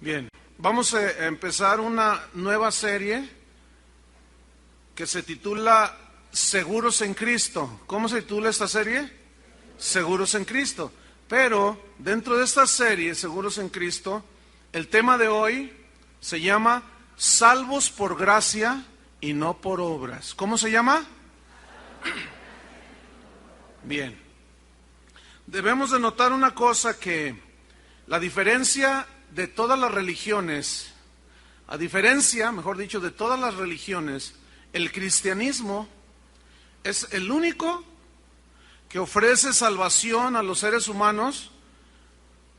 Bien, vamos a empezar una nueva serie que se titula Seguros en Cristo. ¿Cómo se titula esta serie? Seguros en Cristo. Pero dentro de esta serie, Seguros en Cristo, el tema de hoy se llama Salvos por gracia y no por obras. ¿Cómo se llama? Bien. Debemos de notar una cosa, que la diferencia de todas las religiones, a diferencia, mejor dicho, de todas las religiones, el cristianismo es el único que ofrece salvación a los seres humanos,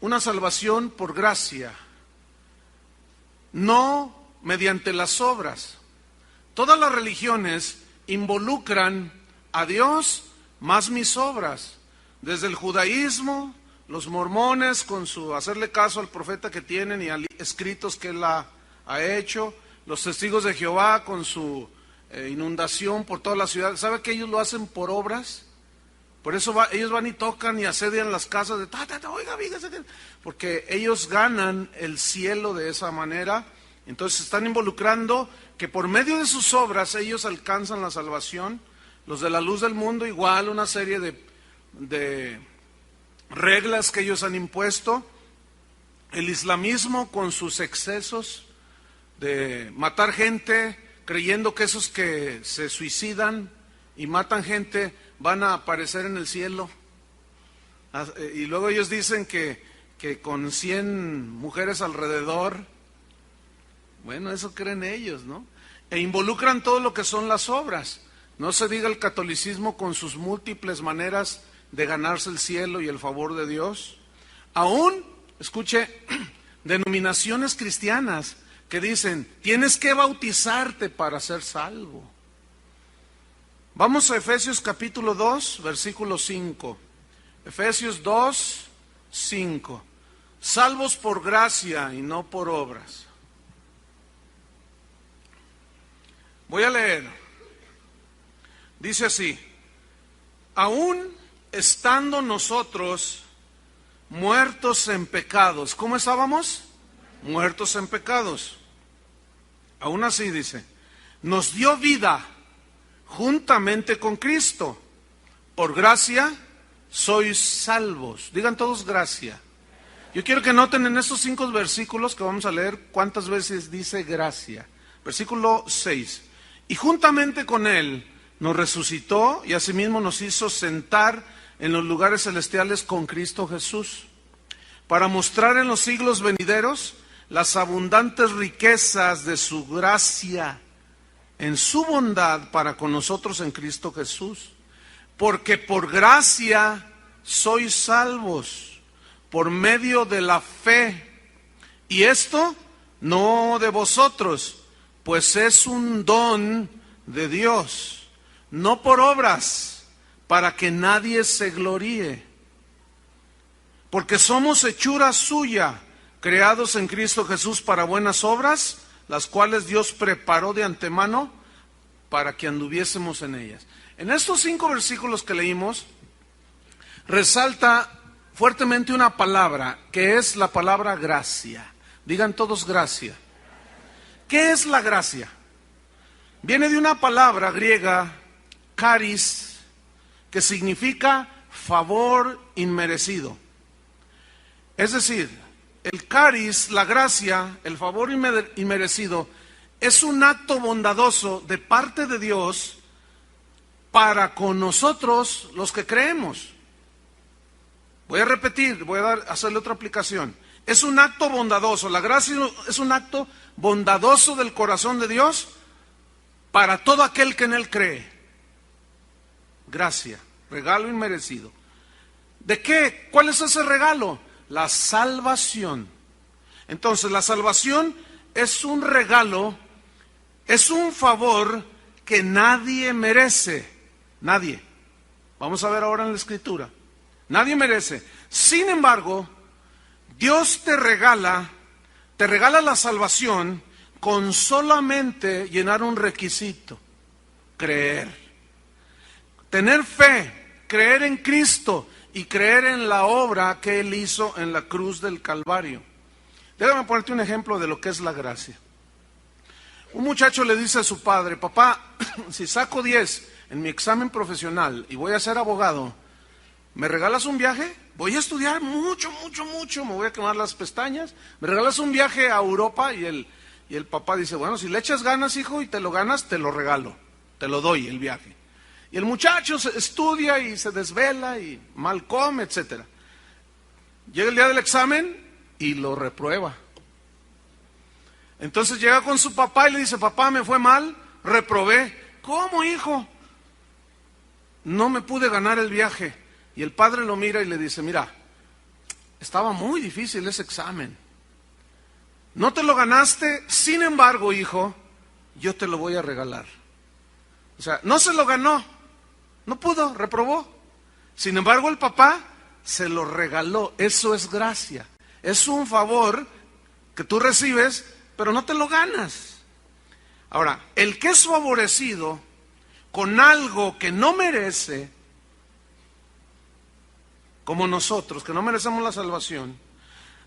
una salvación por gracia, no mediante las obras. Todas las religiones involucran a Dios más mis obras, desde el judaísmo, los mormones con su hacerle caso al profeta que tienen y a escritos que él ha hecho, los testigos de Jehová con su inundación por toda la ciudad. ¿Sabe que ellos lo hacen por obras? Por eso ellos van y tocan y asedian las casas de oiga, fíjese que... porque ellos ganan el cielo de esa manera. Entonces están involucrando que por medio de sus obras ellos alcanzan la salvación. Los de la luz del mundo igual, una serie de reglas que ellos han impuesto. El islamismo con sus excesos de matar gente, creyendo que esos que se suicidan y matan gente van a aparecer en el cielo. Y luego ellos dicen que con 100 mujeres alrededor, bueno, eso creen ellos, ¿no? E involucran todo lo que son las obras. No se diga el catolicismo con sus múltiples maneras de ganarse el cielo y el favor de Dios. Aún, escuche, denominaciones cristianas que dicen, tienes que bautizarte para ser salvo. Vamos a Efesios capítulo 2, versículo 5. Efesios 2, 5. Salvos por gracia y no por obras. Voy a leer. Dice así: aún estando nosotros muertos en pecados. ¿Cómo estábamos? Muertos en pecados. Aún así dice, nos dio vida juntamente con Cristo. Por gracia sois salvos. Digan todos gracia. Yo quiero que noten en estos 5 versículos que vamos a leer cuántas veces dice gracia. Versículo 6. Y juntamente con Él nos resucitó y asimismo nos hizo sentar en los lugares celestiales con Cristo Jesús, para mostrar en los siglos venideros las abundantes riquezas de su gracia en su bondad para con nosotros en Cristo Jesús. Porque por gracia sois salvos, por medio de la fe. Y esto no de vosotros, pues es un don de Dios, no por obras, para que nadie se gloríe. Porque somos hechura suya, creados en Cristo Jesús para buenas obras, las cuales Dios preparó de antemano para que anduviésemos en ellas. En estos 5 versículos que leímos, resalta fuertemente una palabra, que es la palabra gracia. Digan todos gracia. ¿Qué es la gracia? Viene de una palabra griega, charis, que significa favor inmerecido. Es decir, el charis, la gracia, el favor inmerecido, es un acto bondadoso de parte de Dios para con nosotros los que creemos. Voy a repetir, voy a hacerle otra aplicación. Es un acto bondadoso, la gracia es un acto bondadoso del corazón de Dios para todo aquel que en Él cree. Gracia, regalo inmerecido. ¿De qué? ¿Cuál es ese regalo? La salvación. Entonces, la salvación es un regalo, es un favor que nadie merece. Nadie. Vamos a ver ahora en la Escritura. Nadie merece. Sin embargo, Dios te regala la salvación con solamente llenar un requisito: creer. Tener fe, creer en Cristo y creer en la obra que Él hizo en la cruz del Calvario. Déjame ponerte un ejemplo de lo que es la gracia. Un muchacho le dice a su padre: papá, si saco 10 en mi examen profesional y voy a ser abogado, ¿me regalas un viaje? Voy a estudiar mucho, me voy a quemar las pestañas. ¿Me regalas un viaje a Europa? Y el papá dice: bueno, si le echas ganas, hijo, y te lo ganas, te lo regalo, te lo doy el viaje. Y el muchacho estudia y se desvela y mal come, etc. Llega el día del examen y lo reprueba. Entonces llega con su papá y le dice: papá, me fue mal, reprobé. ¿Cómo, hijo? No me pude ganar el viaje. Y el padre lo mira y le dice: mira, estaba muy difícil ese examen. No te lo ganaste, sin embargo, hijo, yo te lo voy a regalar. O sea, no se lo ganó, no pudo, reprobó. Sin embargo, el papá se lo regaló. Eso es gracia. Es un favor que tú recibes, pero no te lo ganas. Ahora, el que es favorecido con algo que no merece, como nosotros, que no merecemos la salvación,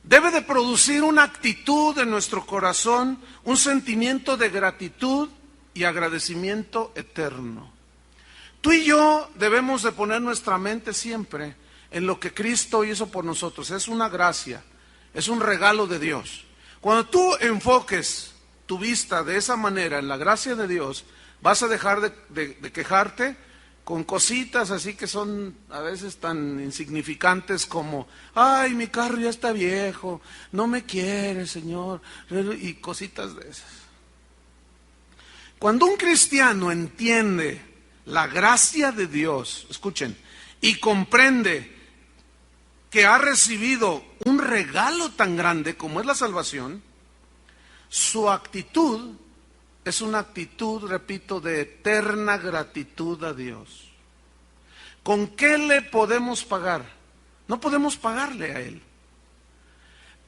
debe de producir una actitud en nuestro corazón, un sentimiento de gratitud y agradecimiento eterno. Tú y yo debemos de poner nuestra mente siempre en lo que Cristo hizo por nosotros. Es una gracia, es un regalo de Dios. Cuando tú enfoques tu vista de esa manera en la gracia de Dios, vas a dejar de quejarte con cositas así que son a veces tan insignificantes como: ay, mi carro ya está viejo, no me quiere, Señor, y cositas de esas. Cuando un cristiano entiende la gracia de Dios, escuchen, y comprende que ha recibido un regalo tan grande como es la salvación, su actitud es una actitud, repito, de eterna gratitud a Dios. ¿Con qué le podemos pagar? No podemos pagarle a Él.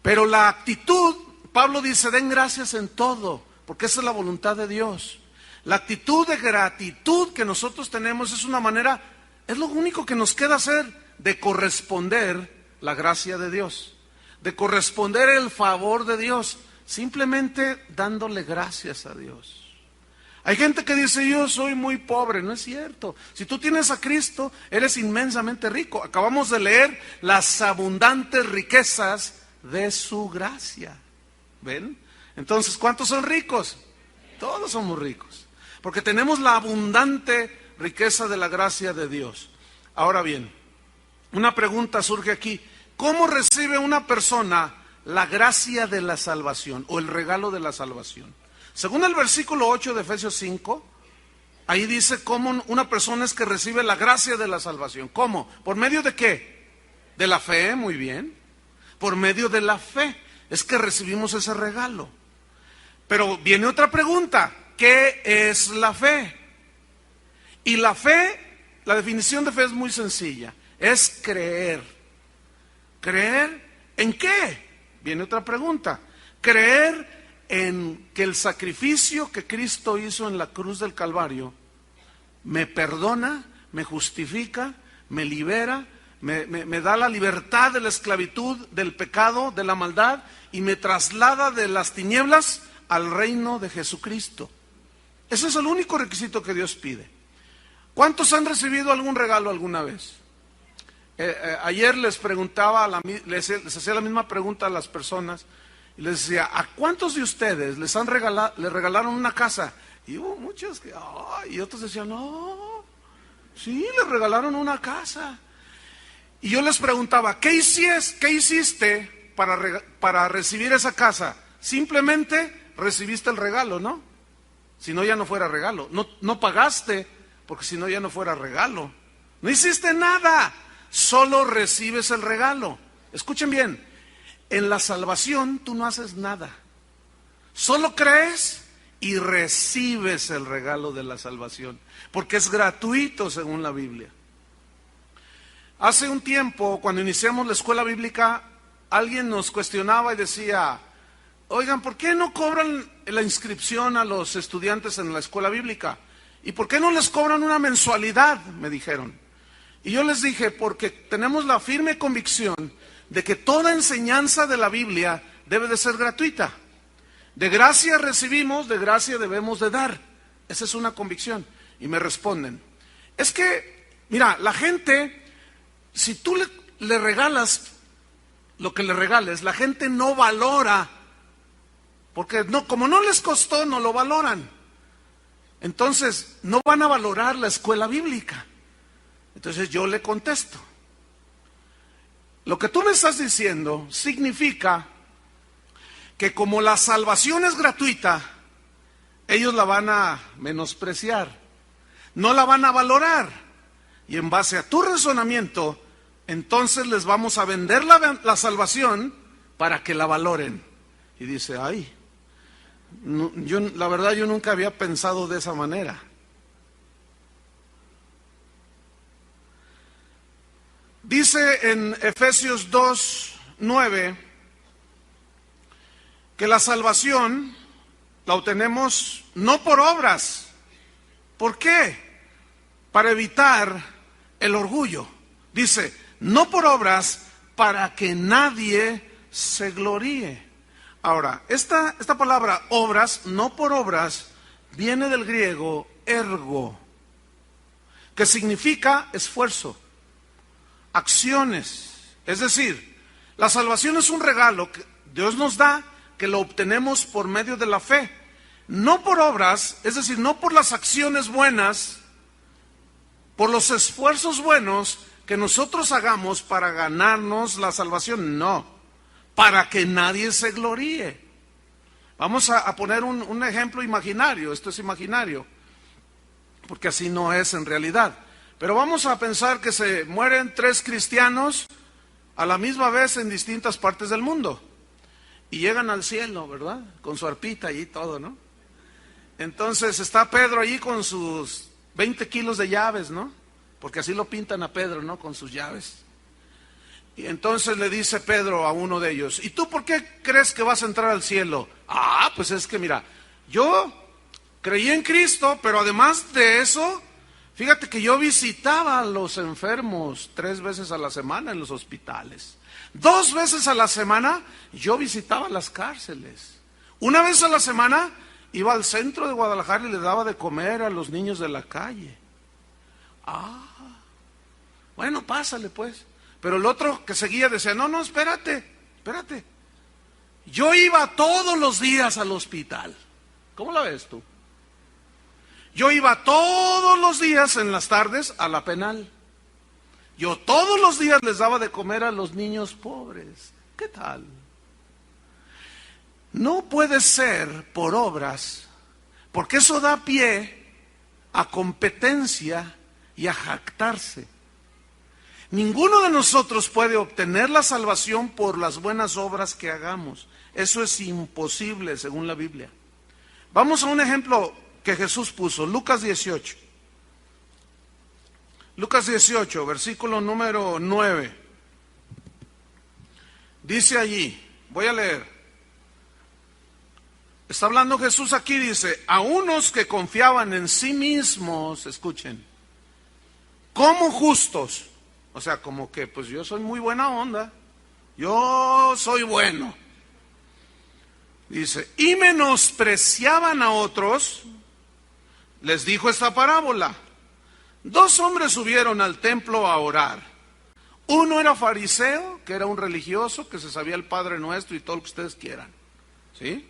Pero la actitud, Pablo dice: den gracias en todo, porque esa es la voluntad de Dios. La actitud de gratitud que nosotros tenemos es una manera, es lo único que nos queda hacer, de corresponder la gracia de Dios, de corresponder el favor de Dios, simplemente dándole gracias a Dios. Hay gente que dice: yo soy muy pobre. No es cierto. Si tú tienes a Cristo, eres inmensamente rico. Acabamos de leer las abundantes riquezas de su gracia. ¿Ven? Entonces, ¿cuántos son ricos? Todos somos ricos, porque tenemos la abundante riqueza de la gracia de Dios. Ahora bien, una pregunta surge aquí: ¿cómo recibe una persona la gracia de la salvación o el regalo de la salvación? Según el versículo 8 de Efesios 5, ahí dice cómo una persona es que recibe la gracia de la salvación. ¿Cómo? ¿Por medio de qué? De la fe, muy bien. Por medio de la fe es que recibimos ese regalo. Pero viene otra pregunta: ¿qué es la fe? Y la fe, la definición de fe es muy sencilla: es creer. ¿Creer en qué? Viene otra pregunta: creer en que el sacrificio que Cristo hizo en la cruz del Calvario me perdona, me justifica, me libera, me da la libertad de la esclavitud, del pecado, de la maldad, y me traslada de las tinieblas al reino de Jesucristo. Ese es el único requisito que Dios pide. ¿Cuántos han recibido algún regalo alguna vez? Ayer les preguntaba, les hacía la misma pregunta a las personas, y les decía: ¿a cuántos de ustedes les regalaron una casa? Y hubo muchos que, y otros decían: no, sí, les regalaron una casa. Y yo les preguntaba: ¿qué hiciste para recibir esa casa? Simplemente recibiste el regalo, ¿no? Si no, ya no fuera regalo. No pagaste, porque si no, ya no fuera regalo. No hiciste nada, solo recibes el regalo. Escuchen bien: en la salvación tú no haces nada, solo crees y recibes el regalo de la salvación, porque es gratuito según la Biblia. Hace un tiempo, cuando iniciamos la escuela bíblica, alguien nos cuestionaba y decía: oigan, ¿por qué no cobran la inscripción a los estudiantes en la escuela bíblica? ¿Y por qué no les cobran una mensualidad?, me dijeron. Y yo les dije: porque tenemos la firme convicción de que toda enseñanza de la Biblia debe de ser gratuita. De gracia recibimos, de gracia debemos de dar. Esa es una convicción. Y me responden, es que, mira, la gente, si tú le regalas lo que le regales, la gente no valora, porque no, como no les costó, no lo valoran. Entonces, no van a valorar la escuela bíblica. Entonces yo le contesto, lo que tú me estás diciendo significa que como la salvación es gratuita, ellos la van a menospreciar, no la van a valorar. Y en base a tu razonamiento, entonces les vamos a vender la salvación para que la valoren. Y dice, ay, no, la verdad yo nunca había pensado de esa manera. Dice en Efesios 2:9 que la salvación la obtenemos no por obras. ¿Por qué? Para evitar el orgullo. Dice, no por obras, para que nadie se gloríe. Ahora, esta palabra obras, no por obras, viene del griego ergo, que significa esfuerzo, acciones. Es decir, la salvación es un regalo que Dios nos da, que lo obtenemos por medio de la fe. No por obras, es decir, no por las acciones buenas, por los esfuerzos buenos que nosotros hagamos para ganarnos la salvación, no, para que nadie se gloríe. Vamos a poner un ejemplo imaginario, esto es imaginario, porque así no es en realidad. Pero vamos a pensar que se mueren 3 cristianos a la misma vez en distintas partes del mundo. Y llegan al cielo, ¿verdad? Con su arpita y todo, ¿no? Entonces está Pedro allí con sus 20 kilos de llaves, ¿no? Porque así lo pintan a Pedro, ¿no? Con sus llaves. Y entonces le dice Pedro a uno de ellos, ¿y tú por qué crees que vas a entrar al cielo? Ah, pues es que mira, yo creí en Cristo, pero además de eso, fíjate que yo visitaba a los enfermos 3 veces a la semana en los hospitales. 2 veces a la semana yo visitaba las cárceles. 1 vez a la semana iba al centro de Guadalajara y le daba de comer a los niños de la calle. Ah, bueno, pásale pues. Pero el otro que seguía decía, no, espérate. Yo iba todos los días al hospital. ¿Cómo la ves tú? Yo iba todos los días en las tardes a la penal. Yo todos los días les daba de comer a los niños pobres. ¿Qué tal? No puede ser por obras, porque eso da pie a competencia y a jactarse. Ninguno de nosotros puede obtener la salvación por las buenas obras que hagamos. Eso es imposible según la Biblia. Vamos a un ejemplo que Jesús puso, Lucas 18. Lucas 18, versículo número 9. Dice allí, voy a leer. Está hablando Jesús aquí, dice, a unos que confiaban en sí mismos, escuchen, como justos. O sea, como que, pues yo soy muy buena onda, yo soy bueno. Dice, y menospreciaban a otros, les dijo esta parábola. 2 hombres subieron al templo a orar. Uno era fariseo, que era un religioso, que se sabía el Padre Nuestro y todo lo que ustedes quieran. ¿Sí?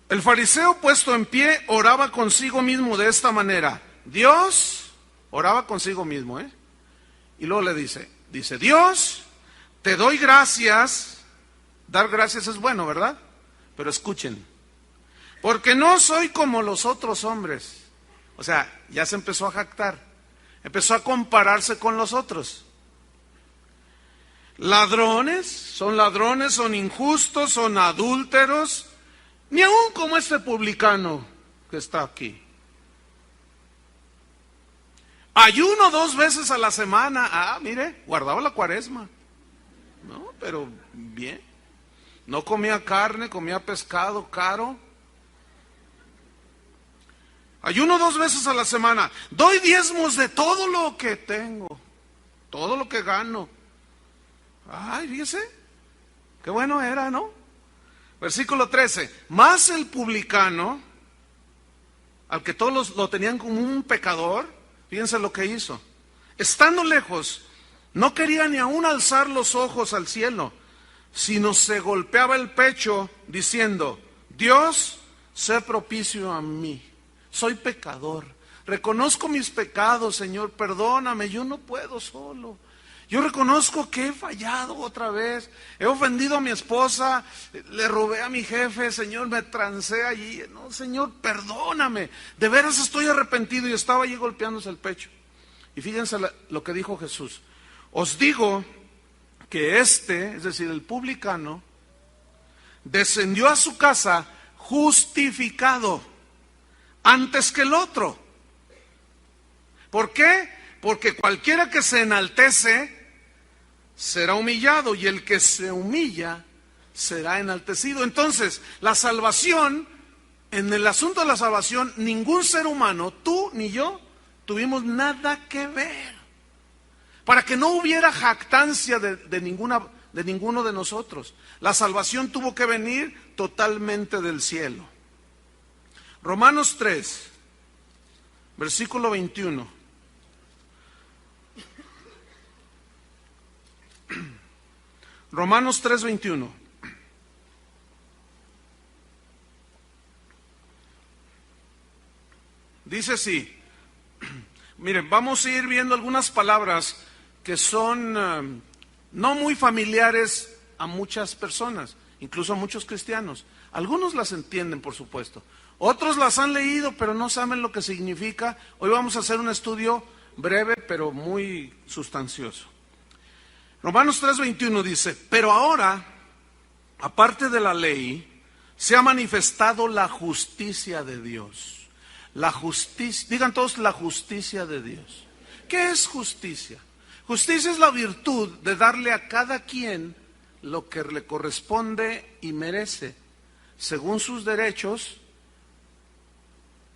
El fariseo puesto en pie oraba consigo mismo de esta manera. Dios, oraba consigo mismo, y luego le dice, Dios, te doy gracias. Dar gracias es bueno, ¿verdad? Pero escuchen, porque no soy como los otros hombres. O sea, ya se empezó a jactar, empezó a compararse con los otros. Ladrones, son injustos, son adúlteros, ni aún como este publicano que está aquí. Ayuno 2 veces a la semana. Ah, mire, guardaba la cuaresma. No, pero bien. No comía carne, comía pescado caro. Ayuno 2 veces a la semana. Doy diezmos de todo lo que tengo, todo lo que gano. Ay, fíjese. Qué bueno era, ¿no? Versículo 13. Mas el publicano, al que todos lo tenían como un pecador, fíjense lo que hizo. Estando lejos, no quería ni aún alzar los ojos al cielo, sino se golpeaba el pecho diciendo: Dios, sé propicio a mí. Soy pecador. Reconozco mis pecados, Señor, perdóname, yo no puedo solo. Yo reconozco que he fallado otra vez, he ofendido a mi esposa, le robé a mi jefe, Señor, me trancé allí. No, Señor, perdóname, de veras estoy arrepentido, y estaba allí golpeándose el pecho. Y fíjense lo que dijo Jesús: os digo que este, es decir, el publicano, descendió a su casa justificado antes que el otro. ¿Por qué? Porque cualquiera que se enaltece será humillado, y el que se humilla será enaltecido. Entonces, la salvación, en el asunto de la salvación, ningún ser humano, tú ni yo, tuvimos nada que ver. Para que no hubiera jactancia de ninguno de nosotros. La salvación tuvo que venir totalmente del cielo. Romanos 3, versículo 21. Romanos 3, 21. Dice así. Miren, vamos a ir viendo algunas palabras que son no muy familiares a muchas personas, incluso a muchos cristianos. Algunos las entienden, por supuesto. Otros las han leído, pero no saben lo que significa. Hoy vamos a hacer un estudio breve, pero muy sustancioso. Romanos 3:21 dice: pero ahora, aparte de la ley, se ha manifestado la justicia de Dios. La justicia, digan todos, la justicia de Dios. ¿Qué es justicia? Justicia es la virtud de darle a cada quien lo que le corresponde y merece, según sus derechos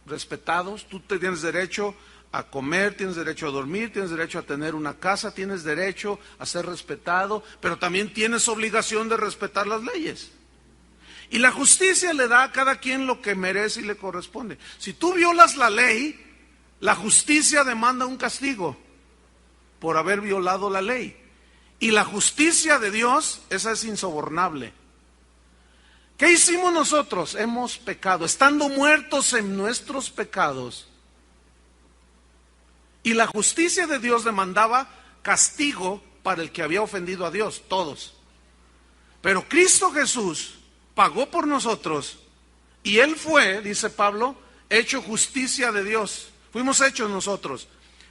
respetados. Tú tienes derecho a comer, tienes derecho a dormir, tienes derecho a tener una casa, tienes derecho a ser respetado, pero también tienes obligación de respetar las leyes. Y la justicia le da a cada quien lo que merece y le corresponde. Si tú violas la ley, la justicia demanda un castigo por haber violado la ley. Y la justicia de Dios, esa es insobornable. ¿Qué hicimos nosotros? Hemos pecado, estando muertos en nuestros pecados. Y la justicia de Dios demandaba castigo para el que había ofendido a Dios, todos. Pero Cristo Jesús pagó por nosotros, y Él fue, dice Pablo, hecho justicia de Dios. Fuimos hechos nosotros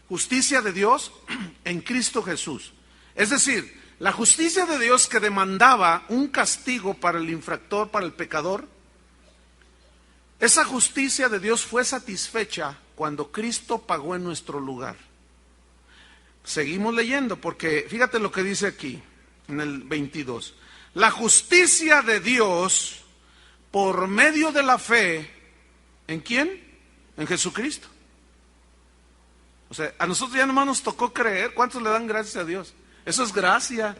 justicia de Dios en Cristo Jesús. Es decir, la justicia de Dios que demandaba un castigo para el infractor, para el pecador, esa justicia de Dios fue satisfecha cuando Cristo pagó en nuestro lugar. Seguimos leyendo, porque fíjate lo que dice aquí, en el 22. La justicia de Dios por medio de la fe, ¿en quién? En Jesucristo. O sea, a nosotros ya nomás nos tocó creer. ¿Cuántos le dan gracias a Dios? Eso es gracia.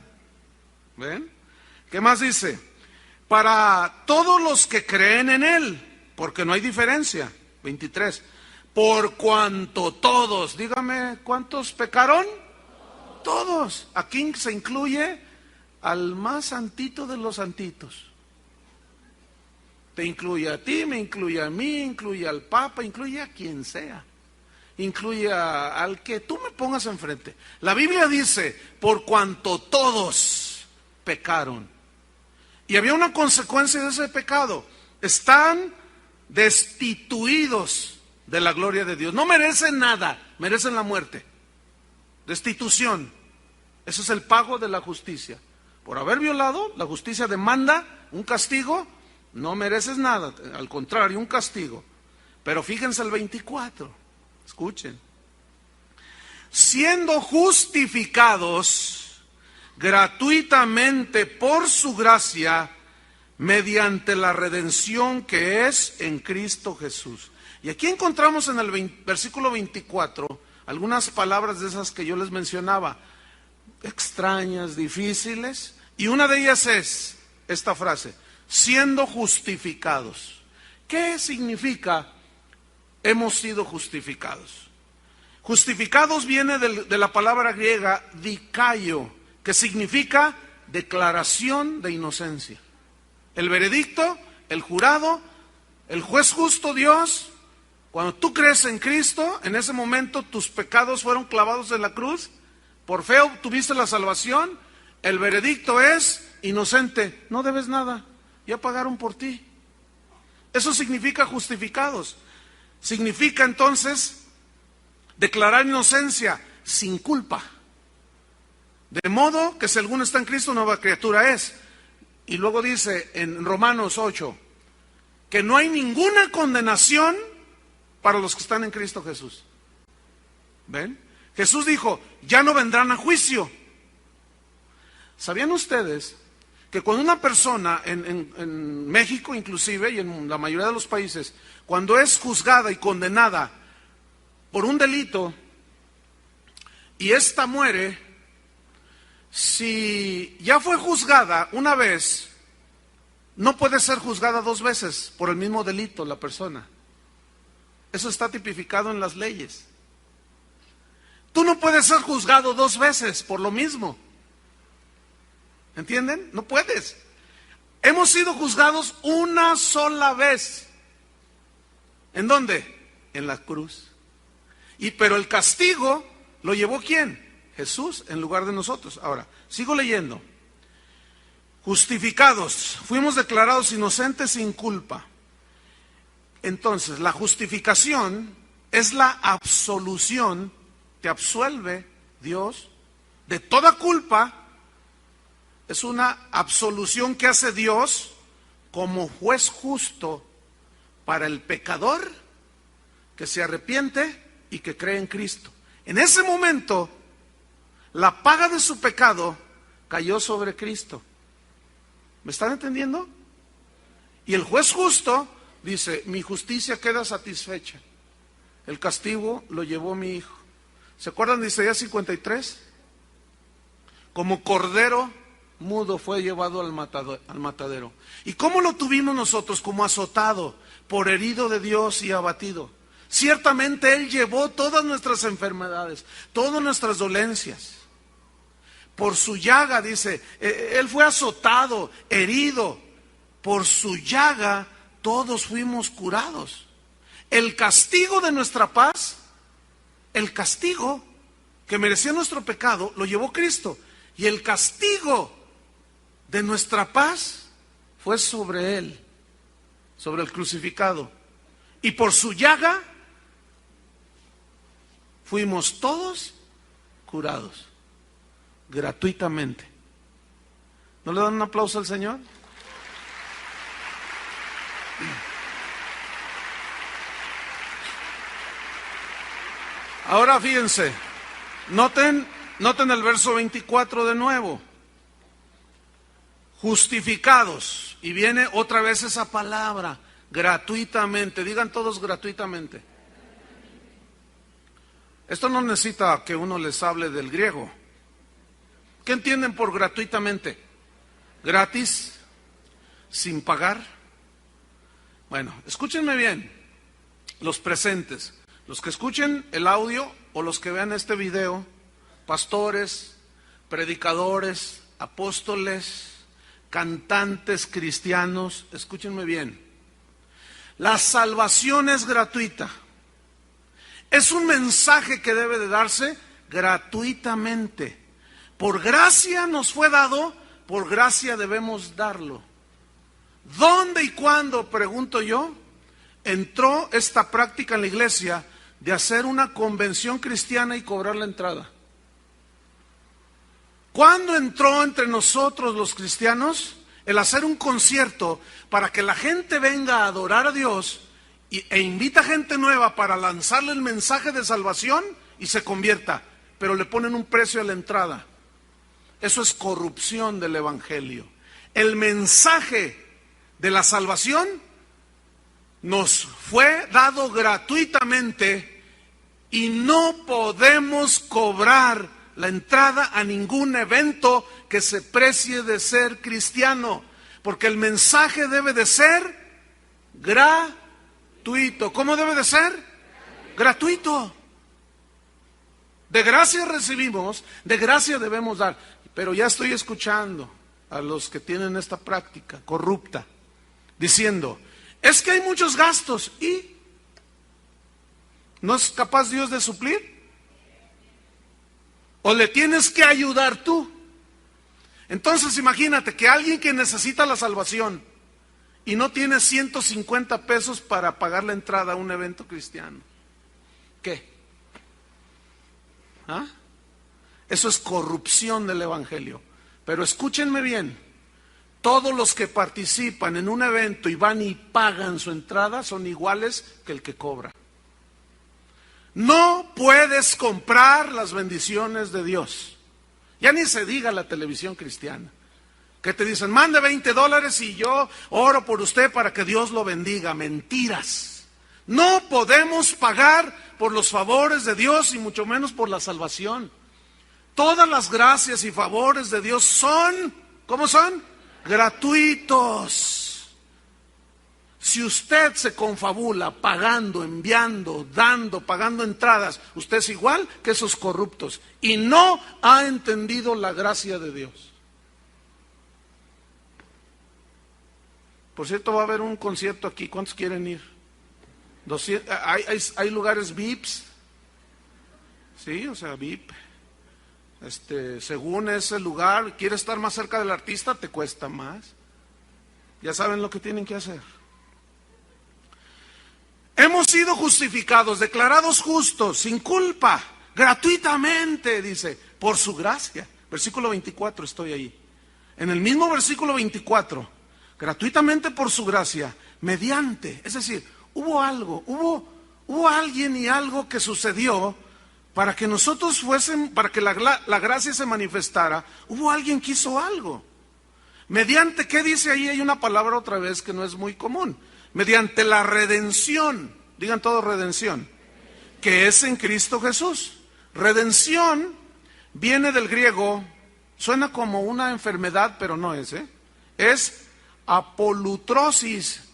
¿Ven? ¿Qué más dice? Para todos los que creen en Él, porque no hay diferencia. 23. Por cuanto todos, dígame, ¿cuántos pecaron? Todos. Aquí se incluye al más santito de los santitos. Te incluye a ti, me incluye a mí, incluye al Papa, incluye a quien sea. Incluye al que tú me pongas enfrente. La Biblia dice, por cuanto todos pecaron. Y había una consecuencia de ese pecado. Están destituidos de la gloria de Dios. No merecen nada, merecen la muerte. Destitución. Ese es el pago de la justicia. Por haber violado, la justicia demanda un castigo. No mereces nada, al contrario, un castigo. Pero fíjense el 24. Escuchen. Siendo justificados gratuitamente por su gracia, mediante la redención que es en Cristo Jesús. Y aquí encontramos en el versículo 24 algunas palabras de esas que yo les mencionaba, extrañas, difíciles, y una de ellas es esta frase, siendo justificados. ¿Qué significa hemos sido justificados? Justificados viene de la palabra griega dikaio, que significa declaración de inocencia. El veredicto, el jurado, el juez justo Dios, cuando tú crees en Cristo, en ese momento tus pecados fueron clavados en la cruz, por fe obtuviste la salvación, el veredicto es inocente, no debes nada, ya pagaron por ti. Eso significa justificados. Significa entonces declarar inocencia sin culpa. De modo que si alguno está en Cristo, nueva criatura es. Y luego dice en Romanos 8, que no hay ninguna condenación para los que están en Cristo Jesús. ¿Ven? Jesús dijo, ya no vendrán a juicio. ¿Sabían ustedes que cuando una persona en México inclusive y en la mayoría de los países, cuando es juzgada y condenada por un delito y ésta muere, si ya fue juzgada una vez, no puede ser juzgada dos veces por el mismo delito la persona? Eso está tipificado en las leyes. Tú no puedes ser juzgado dos veces por lo mismo. ¿Entienden? No puedes. Hemos sido juzgados una sola vez. ¿En dónde? En la cruz. Pero el castigo lo llevó ¿quién? Jesús en lugar de nosotros. Ahora, sigo leyendo. Justificados, fuimos declarados inocentes sin culpa. Entonces, la justificación es la absolución, te absuelve Dios de toda culpa. Es una absolución que hace Dios como juez justo para el pecador que se arrepiente y que cree en Cristo. En ese momento, la paga de su pecado cayó sobre Cristo. ¿Me están entendiendo? Y el juez justo dice, mi justicia queda satisfecha. El castigo lo llevó mi hijo. ¿Se acuerdan de Isaías 53? Como cordero mudo fue llevado al matadero. ¿Y cómo lo tuvimos nosotros? Como azotado, por herido de Dios y abatido. Ciertamente Él llevó todas nuestras enfermedades, todas nuestras dolencias. Por su llaga, dice, Él fue azotado, herido. Por su llaga todos fuimos curados. El castigo de nuestra paz, el castigo que merecía nuestro pecado, lo llevó Cristo. Y el castigo de nuestra paz fue sobre Él, sobre el crucificado. Y por su llaga fuimos todos curados, gratuitamente. ¿No le dan un aplauso al Señor? Ahora fíjense, noten el verso 24 de nuevo. Justificados, y viene otra vez esa palabra, gratuitamente. Digan todos gratuitamente. Esto no necesita que uno les hable del griego. ¿Qué entienden por gratuitamente? Gratis, sin pagar. Bueno, escúchenme bien, los presentes, los que escuchen el audio o los que vean este video, pastores, predicadores, apóstoles, cantantes cristianos, escúchenme bien. La salvación es gratuita. Es un mensaje que debe de darse gratuitamente. Por gracia nos fue dado, por gracia debemos darlo. ¿Dónde y cuándo, pregunto yo, entró esta práctica en la iglesia de hacer una convención cristiana y cobrar la entrada? ¿Cuándo entró entre nosotros los cristianos el hacer un concierto para que la gente venga a adorar a Dios e invita gente nueva para lanzarle el mensaje de salvación y se convierta, pero le ponen un precio a la entrada? Eso es corrupción del evangelio. El mensaje de la salvación nos fue dado gratuitamente y no podemos cobrar la entrada a ningún evento que se precie de ser cristiano, Porque el mensaje debe de ser gratuito. ¿Cómo debe de ser? Gratuito. De gracia recibimos, de gracia debemos dar. Pero ya estoy escuchando a los que tienen esta práctica corrupta, diciendo, es que hay muchos gastos, ¿y no es capaz Dios de suplir? ¿O le tienes que ayudar tú? Entonces imagínate que alguien que necesita la salvación y no tiene 150 pesos para pagar la entrada a un evento cristiano, ¿qué? ¿Ah? Eso es corrupción del evangelio. Pero escúchenme bien, todos los que participan en un evento y van y pagan su entrada son iguales que el que cobra. No puedes comprar las bendiciones de Dios. Ya ni se diga la televisión cristiana, que te dicen, mande $20 y yo oro por usted para que Dios lo bendiga. Mentiras. No podemos pagar por los favores de Dios y mucho menos por la salvación. Todas las gracias y favores de Dios son, ¿cómo son? Gratuitos. Si usted se confabula pagando, enviando, dando, pagando entradas, usted es igual que esos corruptos y no ha entendido la gracia de Dios. Por cierto, va a haber un concierto aquí. ¿Cuántos quieren ir? 200, hay lugares VIPs. Sí, o sea, VIP. Según ese lugar, quieres estar más cerca del artista, te cuesta más. Ya saben lo que tienen que hacer. Hemos sido justificados, declarados justos, sin culpa, gratuitamente, dice, por su gracia. Versículo 24, estoy ahí. En el mismo versículo 24, gratuitamente por su gracia, mediante, es decir, hubo algo, hubo alguien y algo que sucedió para que nosotros fuésemos, para que la gracia se manifestara. Hubo alguien que hizo algo. Mediante, ¿qué dice ahí? Hay una palabra otra vez que no es muy común. Mediante la redención, digan todo redención, que es en Cristo Jesús. Redención viene del griego, suena como una enfermedad, pero no es, es apolutrosis.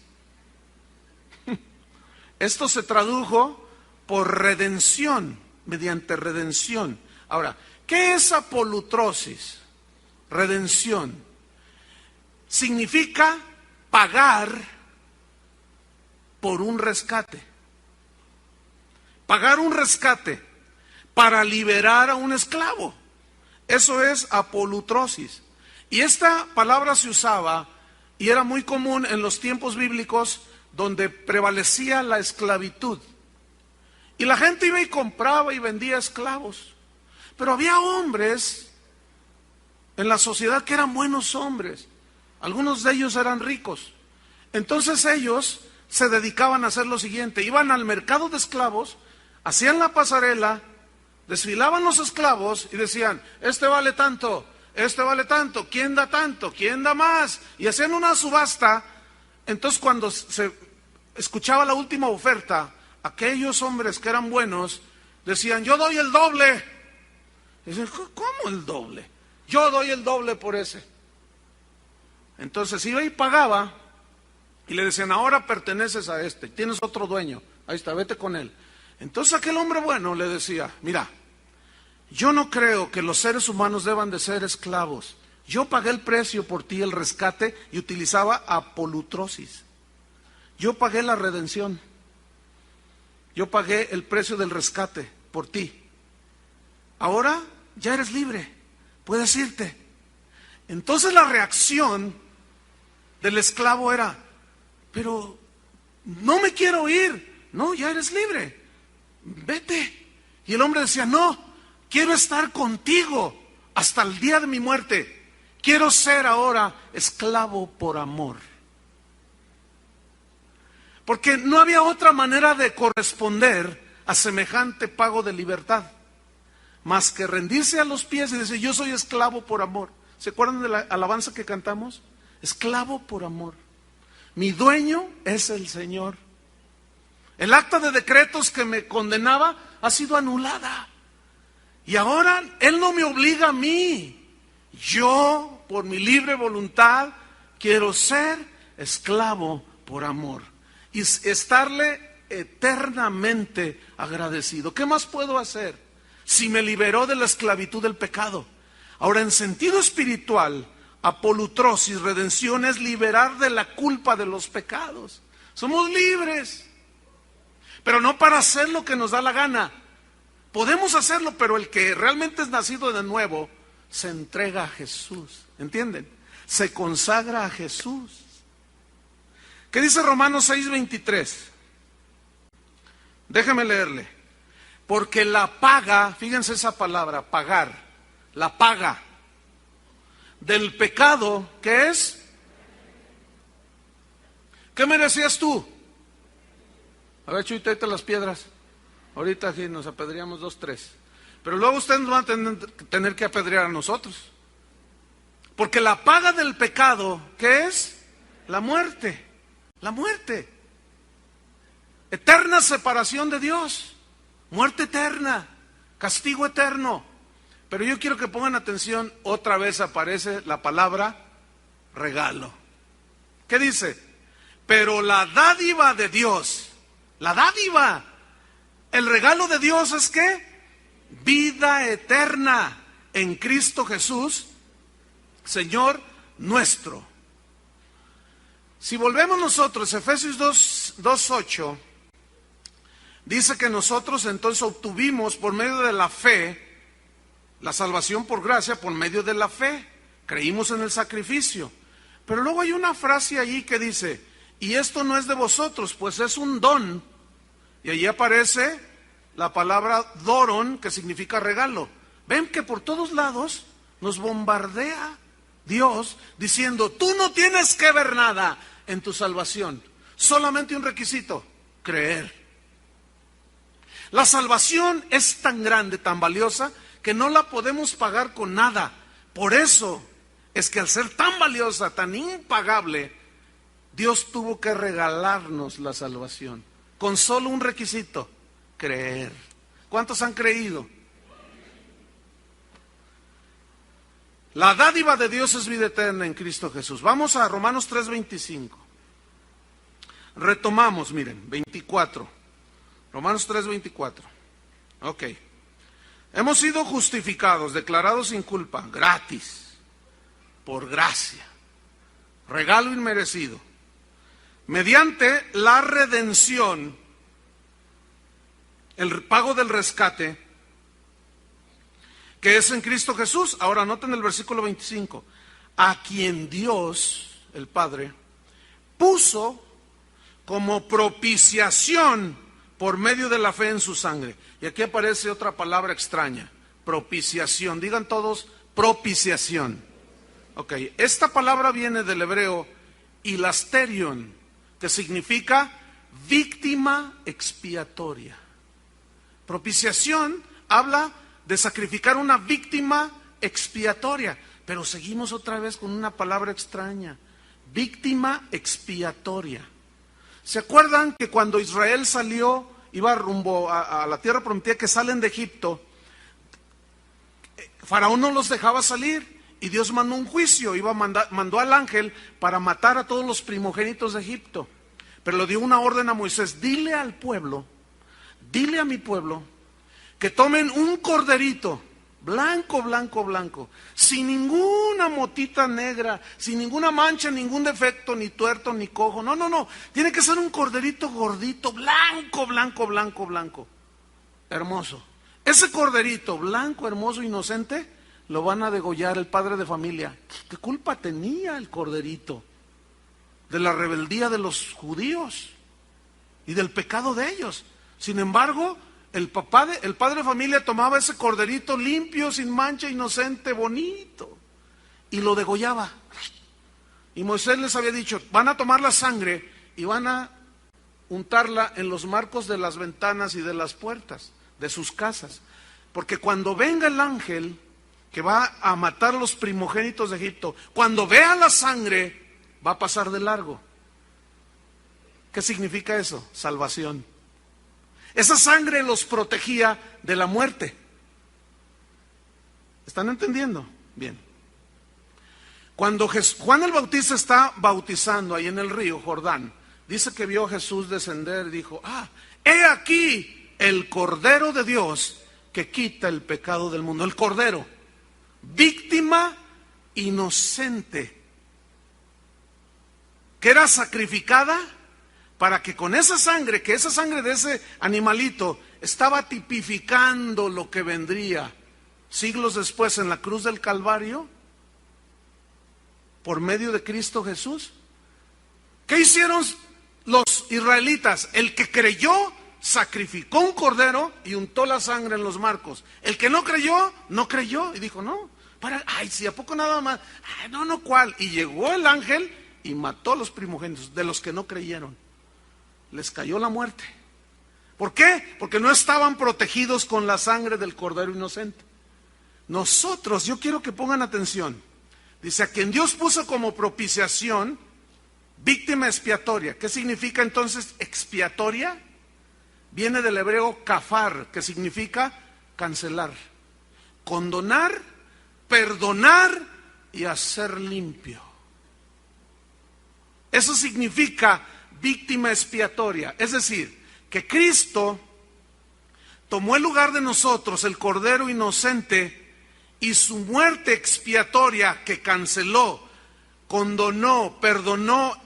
Esto se tradujo por redención, mediante redención. Ahora, ¿qué es apolutrosis? Redención. Significa pagar por un rescate. Pagar un rescate para liberar a un esclavo. Eso es apolutrosis. Y esta palabra se usaba y era muy común en los tiempos bíblicos donde prevalecía la esclavitud. Y la gente iba y compraba y vendía esclavos. Pero había hombres en la sociedad que eran buenos hombres. Algunos de ellos eran ricos. Entonces ellos se dedicaban a hacer lo siguiente. Iban al mercado de esclavos, hacían la pasarela, desfilaban los esclavos y decían, este vale tanto, ¿quién da tanto? ¿Quién da más? Y hacían una subasta. Entonces cuando se escuchaba la última oferta, aquellos hombres que eran buenos decían, yo doy el doble. Y dicen, ¿cómo el doble? Yo doy el doble por ese. Entonces iba y pagaba y le decían, ahora perteneces a este, tienes otro dueño, ahí está, vete con él. Entonces aquel hombre bueno le decía, mira, yo no creo que los seres humanos deban de ser esclavos. Yo pagué el precio por ti, el rescate, y utilizaba apolutrosis. Yo pagué la redención. Yo pagué el precio del rescate por ti. Ahora ya eres libre, puedes irte. Entonces la reacción del esclavo era, pero no me quiero ir. No, ya eres libre, vete. Y el hombre decía, no, quiero estar contigo hasta el día de mi muerte. Quiero ser ahora esclavo por amor. Porque no había otra manera de corresponder a semejante pago de libertad, más que rendirse a los pies y decir, yo soy esclavo por amor. ¿Se acuerdan de la alabanza que cantamos? Esclavo por amor. Mi dueño es el Señor. El acta de decretos que me condenaba ha sido anulada. Y ahora Él no me obliga a mí. Yo, por mi libre voluntad, quiero ser esclavo por amor y estarle eternamente agradecido. ¿Qué más puedo hacer si me liberó de la esclavitud del pecado? Ahora, en sentido espiritual, apolutrosis, redención, es liberar de la culpa de los pecados. Somos libres, pero no para hacer lo que nos da la gana. Podemos hacerlo, pero el que realmente es nacido de nuevo se entrega a Jesús. ¿Entienden? Se consagra a Jesús. ¿Qué dice Romanos 6:23? Déjeme leerle. Porque la paga, fíjense esa palabra, pagar, la paga del pecado, ¿qué es? ¿Qué merecías tú? A ver, Chuy, tráete las piedras. Ahorita aquí nos apedreamos 2, 3. Pero luego ustedes nos van a tener que apedrear a nosotros. Porque la paga del pecado, ¿qué es? La muerte. La muerte. Eterna separación de Dios. Muerte eterna. Castigo eterno. Pero yo quiero que pongan atención, otra vez aparece la palabra regalo. ¿Qué dice? Pero la dádiva de Dios, la dádiva, el regalo de Dios es ¿qué? Vida eterna en Cristo Jesús, Señor nuestro. Si volvemos nosotros, Efesios 2:8, dice que nosotros entonces obtuvimos por medio de la fe, la salvación por gracia por medio de la fe. Creímos en el sacrificio. Pero luego hay una frase allí que dice, y esto no es de vosotros, pues es un don. Y allí aparece la palabra doron, que significa regalo. Ven que por todos lados nos bombardea Dios diciendo, tú no tienes que ver nada en tu salvación. Solamente un requisito, creer. La salvación es tan grande, tan valiosa, que no la podemos pagar con nada. Por eso es que al ser tan valiosa, tan impagable, Dios tuvo que regalarnos la salvación. Con solo un requisito, creer. ¿Cuántos han creído? La dádiva de Dios es vida eterna en Cristo Jesús. Vamos a Romanos 3:25. Retomamos, miren, 24. Romanos 3:24. Ok. Hemos sido justificados, declarados sin culpa, gratis, por gracia, regalo inmerecido, mediante la redención, el pago del rescate, que es en Cristo Jesús. Ahora noten el versículo 25, a quien Dios, el Padre, puso como propiciación por medio de la fe en su sangre. Y aquí aparece otra palabra extraña, propiciación. Digan todos, propiciación. Ok, esta palabra viene del hebreo hilasterion, que significa víctima expiatoria. Propiciación habla de sacrificar una víctima expiatoria, pero seguimos otra vez con una palabra extraña, víctima expiatoria. ¿Se acuerdan que cuando Israel salió, iba rumbo a la tierra prometida, que salen de Egipto, Faraón no los dejaba salir y Dios mandó un juicio, mandó al ángel para matar a todos los primogénitos de Egipto, pero le dio una orden a Moisés, dile al pueblo, dile a mi pueblo que tomen un corderito, blanco, blanco, blanco, sin ninguna motita negra, sin ninguna mancha, ningún defecto, ni tuerto, ni cojo, no, tiene que ser un corderito gordito, blanco, blanco, blanco, blanco, hermoso. Ese corderito blanco, hermoso, inocente, lo van a degollar el padre de familia. ¿Qué culpa tenía el corderito de la rebeldía de los judíos y del pecado de ellos? Sin embargo, el padre de familia tomaba ese corderito limpio, sin mancha, inocente, bonito, y lo degollaba. Y Moisés les había dicho, van a tomar la sangre y van a untarla en los marcos de las ventanas y de las puertas de sus casas. Porque cuando venga el ángel que va a matar a los primogénitos de Egipto, cuando vea la sangre, va a pasar de largo. ¿Qué significa eso? Salvación. Esa sangre los protegía de la muerte. ¿Están entendiendo? Bien. Cuando Juan el Bautista está bautizando ahí en el río Jordán, dice que vio a Jesús descender y dijo, he aquí el Cordero de Dios que quita el pecado del mundo. El Cordero, víctima inocente, que era sacrificada para que con esa sangre, que esa sangre de ese animalito estaba tipificando lo que vendría siglos después en la cruz del Calvario, por medio de Cristo Jesús. ¿Qué hicieron los israelitas? El que creyó sacrificó un cordero y untó la sangre en los marcos. El que no creyó, no creyó y dijo, no, si a poco nada más, no, ¿cuál? Y llegó el ángel y mató a los primogénitos de los que no creyeron. Les cayó la muerte. ¿Por qué? Porque no estaban protegidos con la sangre del cordero inocente. Nosotros, yo quiero que pongan atención, dice, a quien Dios puso como propiciación, víctima expiatoria. ¿Qué significa entonces expiatoria? Viene del hebreo kafar, que significa cancelar, condonar, perdonar y hacer limpio. Eso significa víctima expiatoria. Es decir, que Cristo tomó el lugar de nosotros, el Cordero inocente, y su muerte expiatoria que canceló, condonó, perdonó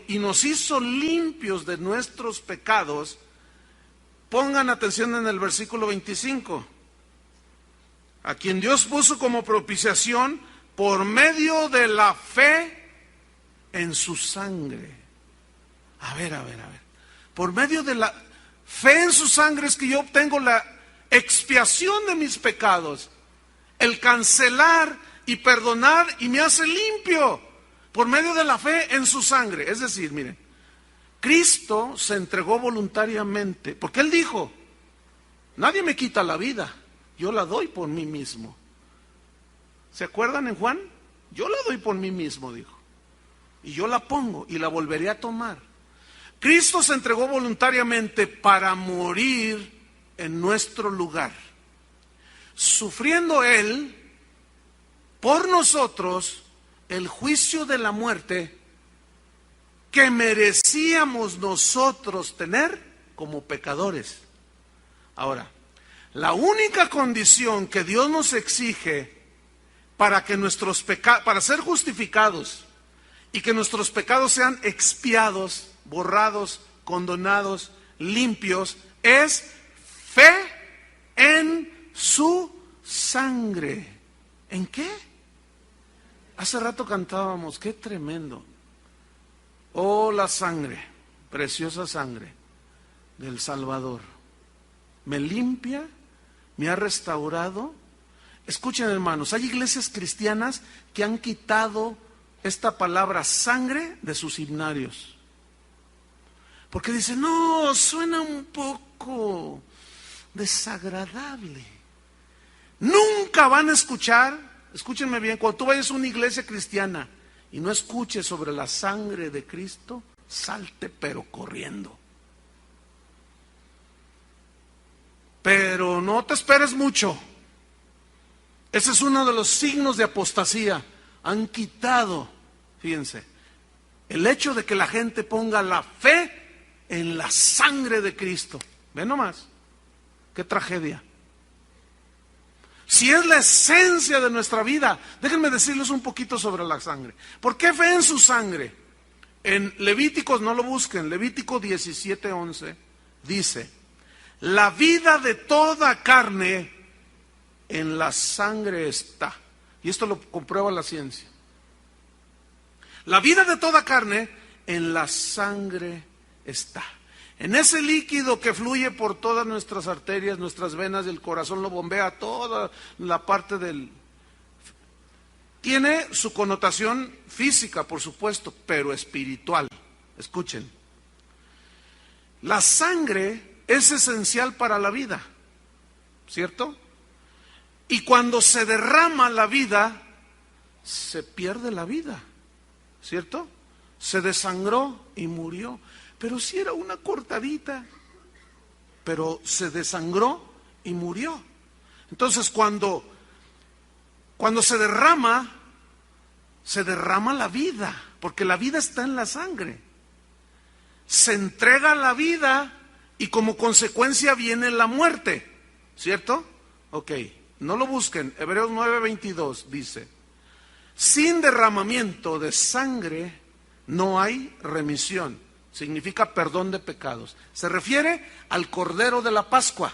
y nos hizo limpios de nuestros pecados. Pongan atención en el versículo 25. A quien Dios puso como propiciación por medio de la fe en su sangre. A ver. Por medio de la fe en su sangre es que yo obtengo la expiación de mis pecados. El cancelar y perdonar y me hace limpio. Por medio de la fe en su sangre. Es decir, miren, Cristo se entregó voluntariamente, porque Él dijo, nadie me quita la vida, yo la doy por mí mismo. ¿Se acuerdan en Juan? Yo la doy por mí mismo, dijo. Y yo la pongo y la volveré a tomar. Cristo se entregó voluntariamente para morir en nuestro lugar. Sufriendo Él, por nosotros, el juicio de la muerte que merecíamos nosotros tener como pecadores. Ahora, la única condición que Dios nos exige para que nuestros pecados, para ser justificados y que nuestros pecados sean expiados, borrados, condonados, limpios, es fe en su sangre. ¿En qué? Hace rato cantábamos, qué tremendo. Oh, la sangre, preciosa sangre del Salvador. Me limpia, me ha restaurado. Escuchen, hermanos, hay iglesias cristianas que han quitado esta palabra sangre de sus himnarios. Porque dicen, no, suena un poco desagradable. Nunca van a escuchar, escúchenme bien, cuando tú vayas a una iglesia cristiana y no escuches sobre la sangre de Cristo, salte pero corriendo. Pero no te esperes mucho. Ese es uno de los signos de apostasía. Han quitado, fíjense, el hecho de que la gente ponga la fe en la sangre de Cristo. Ve nomás, qué tragedia. Si es la esencia de nuestra vida, déjenme decirles un poquito sobre la sangre. ¿Por qué fe en su sangre? En Levíticos, no lo busquen, Levítico 17:11 dice, la vida de toda carne en la sangre está. Y esto lo comprueba la ciencia. La vida de toda carne en la sangre está. En ese líquido que fluye por todas nuestras arterias, nuestras venas, el corazón lo bombea toda la parte del... Tiene su connotación física, por supuesto, pero espiritual. Escuchen. La sangre es esencial para la vida, ¿cierto? Y cuando se derrama la vida, se pierde la vida, ¿cierto? Se desangró y murió. Pero si era una cortadita, pero se desangró y murió. Entonces cuando se derrama, se derrama la vida, porque la vida está en la sangre. Se entrega la vida y como consecuencia viene la muerte, ¿cierto? Ok, no lo busquen. Hebreos 9:22 dice: sin derramamiento de sangre no hay remisión. Significa perdón de pecados. Se refiere al Cordero de la Pascua.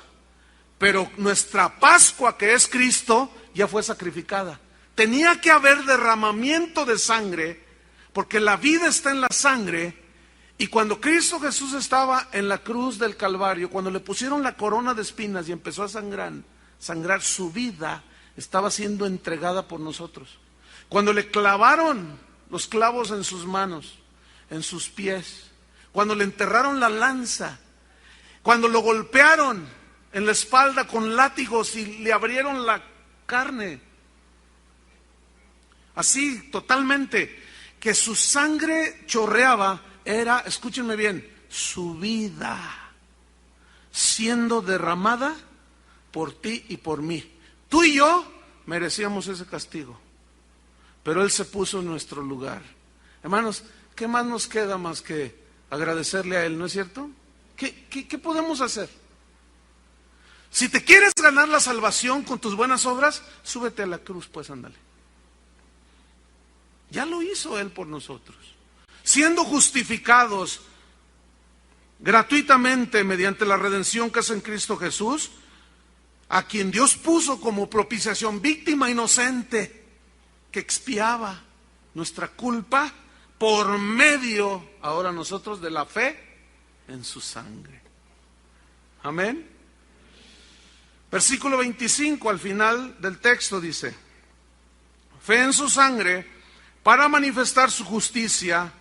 Pero nuestra Pascua, que es Cristo, ya fue sacrificada. Tenía que haber derramamiento de sangre, porque la vida está en la sangre. Y cuando Cristo Jesús estaba en la cruz del Calvario, cuando le pusieron la corona de espinas y empezó a sangrar, su vida estaba siendo entregada por nosotros. Cuando le clavaron los clavos en sus manos, en sus pies, cuando le enterraron la lanza, cuando lo golpearon en la espalda con látigos y le abrieron la carne, así totalmente, que su sangre chorreaba, era, escúchenme bien, su vida siendo derramada por ti y por mí. Tú y yo merecíamos ese castigo, pero Él se puso en nuestro lugar. Hermanos, ¿qué más nos queda más que agradecerle a Él, no es cierto? ¿Qué podemos hacer? Si te quieres ganar la salvación con tus buenas obras, súbete a la cruz, pues ándale. Ya lo hizo Él por nosotros. Siendo justificados gratuitamente mediante la redención que es en Cristo Jesús, a quien Dios puso como propiciación, víctima inocente que expiaba nuestra culpa por medio, ahora nosotros, de la fe en su sangre. Amén. Versículo 25 al final del texto dice: fe en su sangre para manifestar su justicia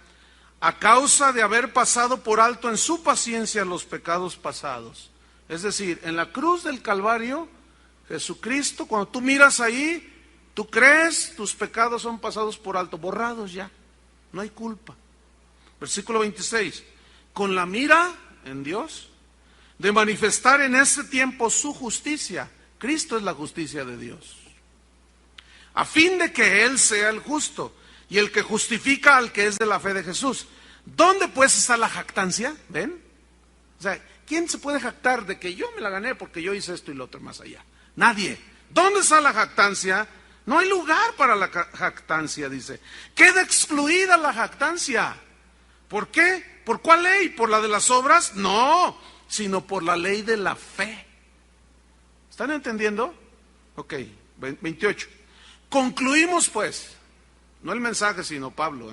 a causa de haber pasado por alto en su paciencia los pecados pasados. Es decir, en la cruz del Calvario, Jesucristo, cuando tú miras ahí, tú crees, tus pecados son pasados por alto, borrados ya, no hay culpa. Versículo 26, con la mira en Dios, de manifestar en ese tiempo su justicia. Cristo es la justicia de Dios, a fin de que Él sea el justo y el que justifica al que es de la fe de Jesús. ¿Dónde pues está la jactancia? ¿Ven? O sea, ¿quién se puede jactar de que yo me la gané porque yo hice esto y lo otro más allá? Nadie. ¿Dónde está la jactancia? No hay lugar para la jactancia, dice. Queda excluida la jactancia. ¿Por qué? ¿Por cuál ley? ¿Por la de las obras? No, sino por la ley de la fe. ¿Están entendiendo? Ok, 28. Concluimos pues, no el mensaje sino Pablo,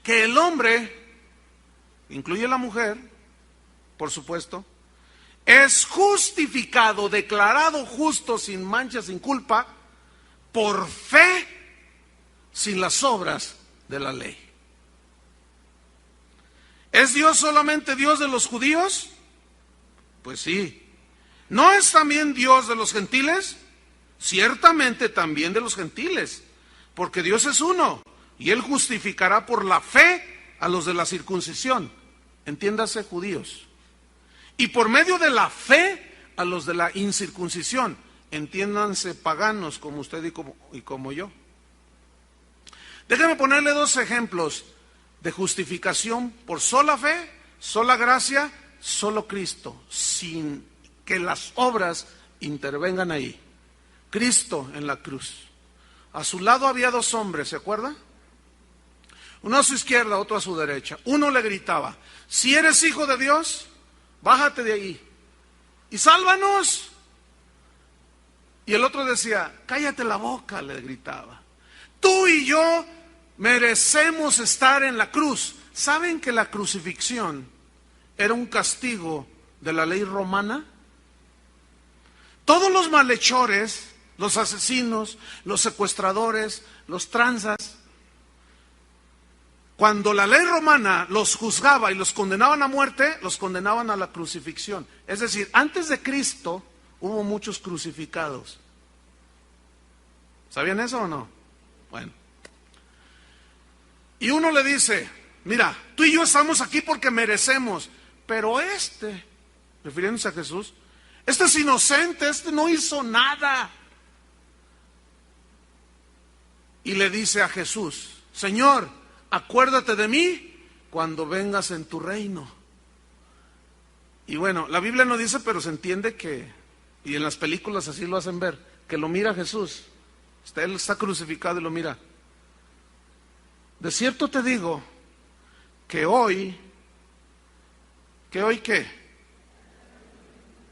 que el hombre, incluye la mujer, por supuesto, es justificado, declarado justo, sin mancha, sin culpa, por fe, sin las obras de la ley. ¿Es Dios solamente Dios de los judíos? Pues sí. ¿No es también Dios de los gentiles? Ciertamente también de los gentiles, porque Dios es uno, y Él justificará por la fe a los de la circuncisión, entiéndase judíos, y por medio de la fe a los de la incircuncisión, entiéndanse paganos como usted y como yo. Déjeme ponerle dos ejemplos de justificación por sola fe, sola gracia, solo Cristo, sin que las obras intervengan ahí. Cristo en la cruz. A su lado había dos hombres, ¿se acuerda? Uno a su izquierda, otro a su derecha. Uno le gritaba: si eres hijo de Dios, bájate de ahí y sálvanos. Y el otro decía: cállate la boca, le gritaba. Tú y yo merecemos estar en la cruz. ¿Saben que la crucifixión era un castigo de la ley romana? Todos los malhechores, los asesinos, los secuestradores, los tranzas, cuando la ley romana los juzgaba y los condenaban a muerte, los condenaban a la crucifixión. Es decir, antes de Cristo hubo muchos crucificados. ¿Sabían eso o no? Bueno. Y uno le dice: mira, tú y yo estamos aquí porque merecemos, pero refiriéndose a Jesús, este es inocente, este no hizo nada. y le dice a Jesús: Señor, acuérdate de mí cuando vengas en tu reino. Y bueno, la Biblia no dice, pero se entiende que, y en las películas así lo hacen ver, que lo mira Jesús. Él está crucificado y lo mira. De cierto te digo que hoy ¿qué?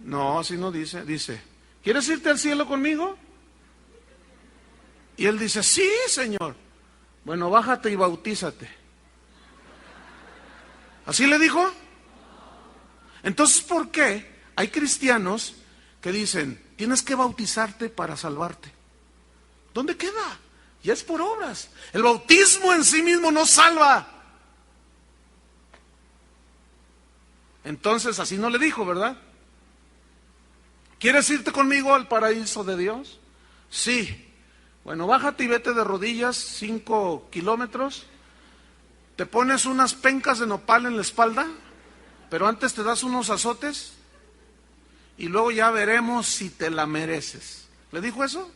No, así no dice. Dice: ¿quieres irte al cielo conmigo? Y él dice: sí, Señor. Bueno, bájate y bautízate. ¿Así le dijo? Entonces, ¿por qué hay cristianos que dicen: tienes que bautizarte para salvarte? ¿Dónde queda? Ya es por obras. El bautismo en sí mismo no salva. Entonces, así no le dijo, ¿verdad? ¿Quieres irte conmigo al paraíso de Dios? Sí. Bueno, bájate y vete de rodillas 5 kilómetros. Te pones unas pencas de nopal en la espalda, pero antes te das unos azotes y luego ya veremos si te la mereces. ¿Le dijo eso?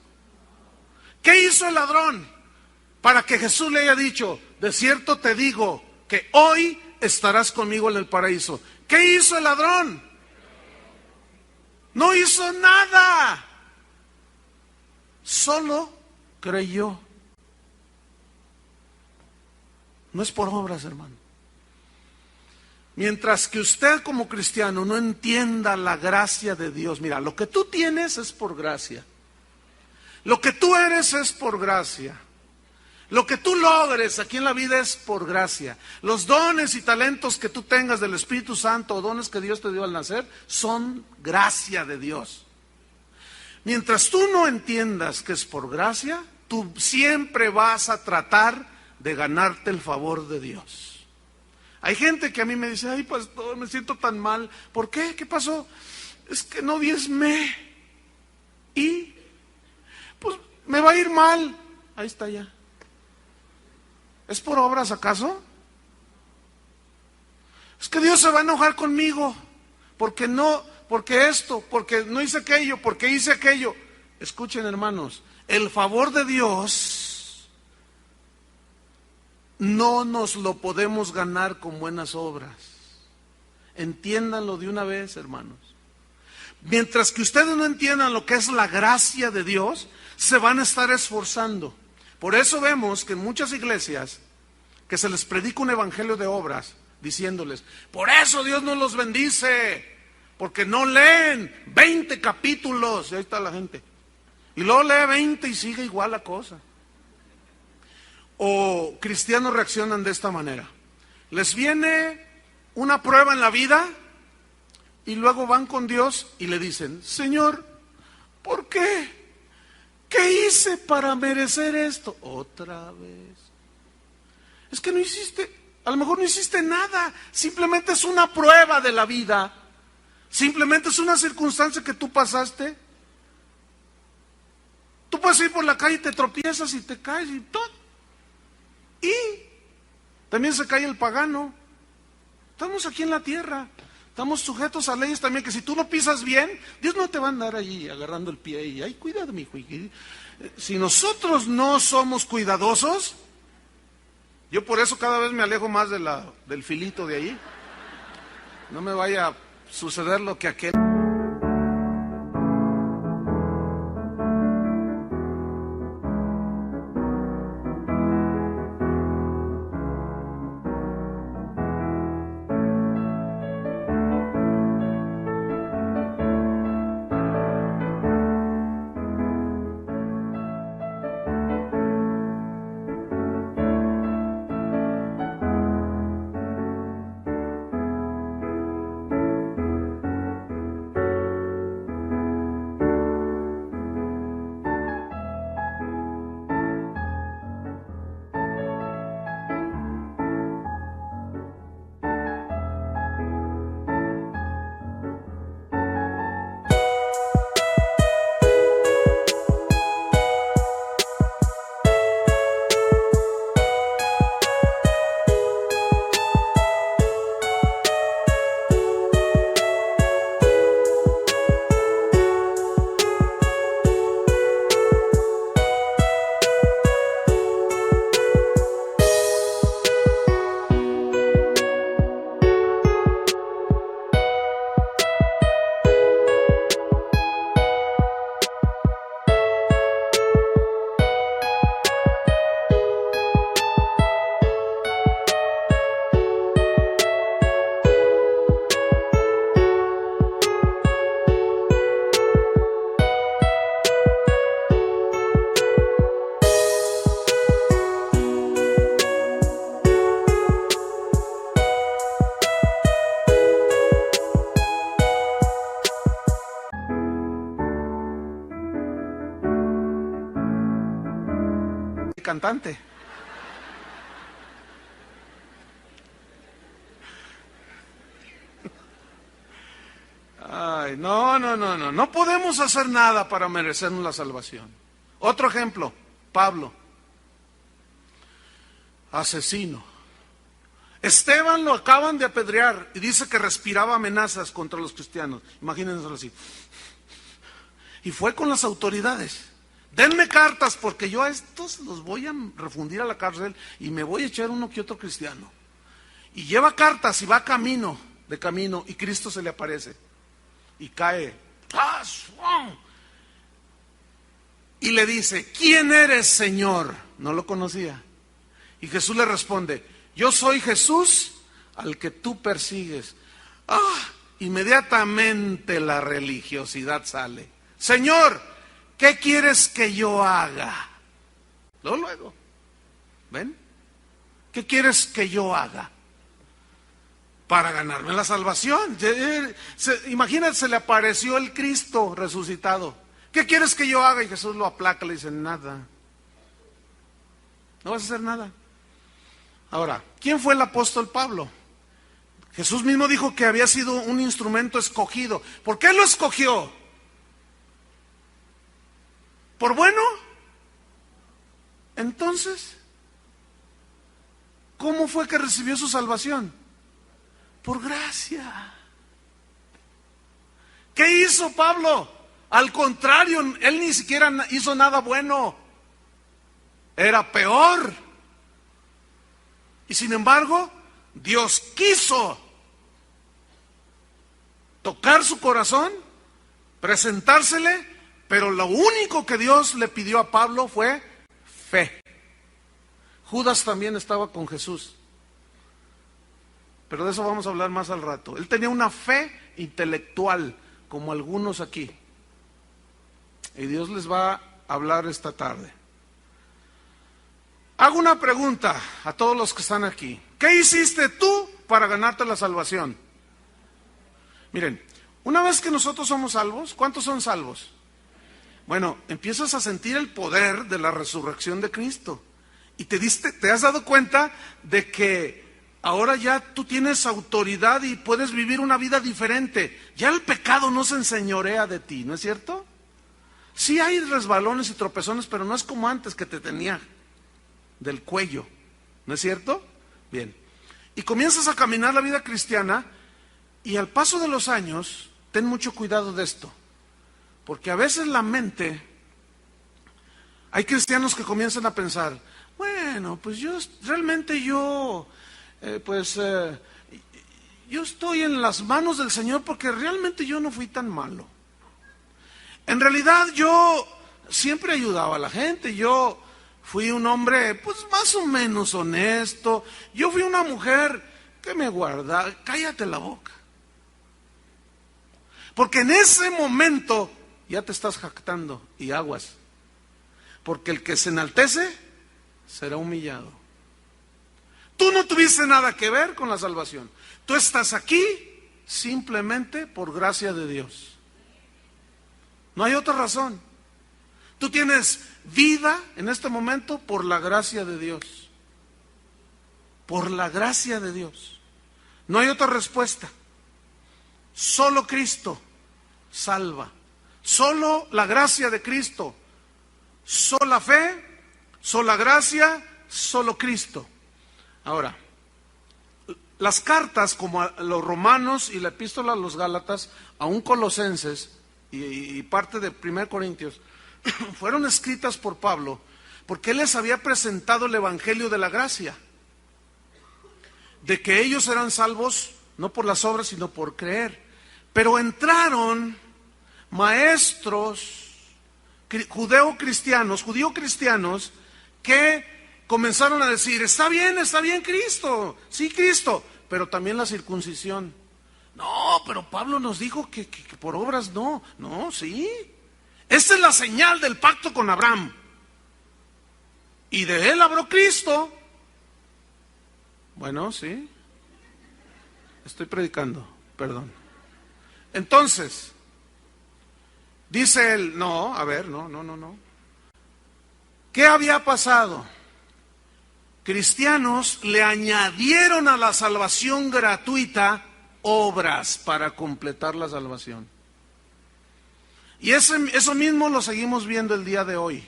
¿Qué hizo el ladrón para que Jesús le haya dicho: de cierto te digo que hoy estarás conmigo en el paraíso? ¿Qué hizo el ladrón? No hizo nada. Solo creyó. No es por obras, hermano. Mientras que usted como cristiano no entienda la gracia de Dios, mira, lo que tú tienes es por gracia. Lo que tú eres es por gracia. Lo que tú logres aquí en la vida es por gracia. Los dones y talentos que tú tengas del Espíritu Santo o dones que Dios te dio al nacer son gracia de Dios. Mientras tú no entiendas que es por gracia, tú siempre vas a tratar de ganarte el favor de Dios. Hay gente que a mí me dice: ay, pastor, me siento tan mal. ¿Por qué? ¿Qué pasó? Es que no diezmé. Y pues me va a ir mal. Ahí está ya. ¿Es por obras acaso? Es que Dios se va a enojar conmigo porque esto, porque no hice aquello, porque hice aquello. Escuchen, hermanos, el favor de Dios no nos lo podemos ganar con buenas obras. Entiéndanlo de una vez, hermanos. Mientras que ustedes no entiendan lo que es la gracia de Dios, se van a estar esforzando. Por eso vemos que en muchas iglesias que se les predica un evangelio de obras, diciéndoles: por eso Dios no los bendice, porque no leen 20 capítulos. Y ahí está la gente. Y luego lee 20 y sigue igual la cosa. O cristianos reaccionan de esta manera: les viene una prueba en la vida y luego van con Dios y le dicen: Señor, ¿por qué? ¿Qué hice para merecer esto? Otra vez. Es que no hiciste, a lo mejor no hiciste nada, simplemente es una prueba de la vida, simplemente es una circunstancia que tú pasaste. Tú puedes ir por la calle y te tropiezas y te caes y todo. Y también se cae el pagano. Estamos aquí en la tierra, estamos sujetos a leyes también, que si tú no pisas bien, Dios no te va a andar allí agarrando el pie y: ay, cuidado, mi hijo. Si nosotros no somos cuidadosos, yo por eso cada vez me alejo más del filito de ahí. No me vaya a suceder lo que aquel. cantante. Ay, no podemos hacer nada para merecernos la salvación. Otro ejemplo, Pablo, asesino. Esteban lo acaban de apedrear y dice que respiraba amenazas contra los cristianos. Imagínense así. Y fue con las autoridades. Denme cartas porque yo a estos los voy a refundir a la cárcel y me voy a echar uno que otro cristiano. Y lleva cartas y va de camino y Cristo se le aparece y cae. Y le dice, ¿quién eres, Señor? No lo conocía. Y Jesús le responde, yo soy Jesús al que tú persigues. Inmediatamente la religiosidad sale. Señor, ¿qué quieres que yo haga? Luego. ¿Ven? ¿Qué quieres que yo haga? Para ganarme la salvación. Imagínate, se le apareció el Cristo resucitado. ¿Qué quieres que yo haga? Y Jesús lo aplaca, le dice, nada. No vas a hacer nada. Ahora, ¿quién fue el apóstol Pablo? Jesús mismo dijo que había sido un instrumento escogido. ¿Por qué lo escogió? ¿Por bueno? Entonces, ¿cómo fue que recibió su salvación? Por gracia. ¿Qué hizo Pablo? Al contrario, él ni siquiera hizo nada bueno. Era peor. Y sin embargo, Dios quiso tocar su corazón, presentársele, pero lo único que Dios le pidió a Pablo fue fe. Judas también estaba con Jesús, pero de eso vamos a hablar más al rato. Él tenía una fe intelectual, como algunos aquí, y Dios les va a hablar esta tarde. Hago una pregunta a todos los que están aquí. ¿Qué hiciste tú para ganarte la salvación? Miren, una vez que nosotros somos salvos, ¿cuántos son salvos? Bueno, empiezas a sentir el poder de la resurrección de Cristo. Y te has dado cuenta de que ahora ya tú tienes autoridad y puedes vivir una vida diferente. Ya el pecado no se enseñorea de ti, ¿no es cierto? Sí hay resbalones y tropezones, pero no es como antes que te tenía del cuello, ¿no es cierto? Bien, y comienzas a caminar la vida cristiana y al paso de los años, ten mucho cuidado de esto, porque a veces la mente, hay cristianos que comienzan a pensar, bueno, pues yo estoy en las manos del Señor porque realmente yo no fui tan malo. En realidad yo siempre ayudaba a la gente, yo fui un hombre, pues más o menos honesto. Yo fui una mujer que me guarda. Cállate la boca. Porque en ese momento ya te estás jactando y aguas. Porque el que se enaltece será humillado. Tú no tuviste nada que ver con la salvación. Tú estás aquí simplemente por gracia de Dios. No hay otra razón. Tú tienes vida en este momento por la gracia de Dios. Por la gracia de Dios. No hay otra respuesta. Solo Cristo salva. Solo la gracia de Cristo. Sola fe, sola gracia, solo Cristo. Ahora, las cartas como a los Romanos y la epístola a los Gálatas, aún Colosenses y parte de 1 Corintios, fueron escritas por Pablo porque él les había presentado el evangelio de la gracia, de que ellos eran salvos no por las obras sino por creer. Pero entraron maestros judío-cristianos que comenzaron a decir, está bien Cristo, sí Cristo, pero también la circuncisión. No, pero Pablo nos dijo que por obras no, sí. Esta es la señal del pacto con Abraham. Y de él habló Cristo. Bueno, sí. Estoy predicando, perdón. Entonces, dice él, no. ¿Qué había pasado? cristianos le añadieron a la salvación gratuita obras para completar la salvación. Y eso mismo lo seguimos viendo el día de hoy.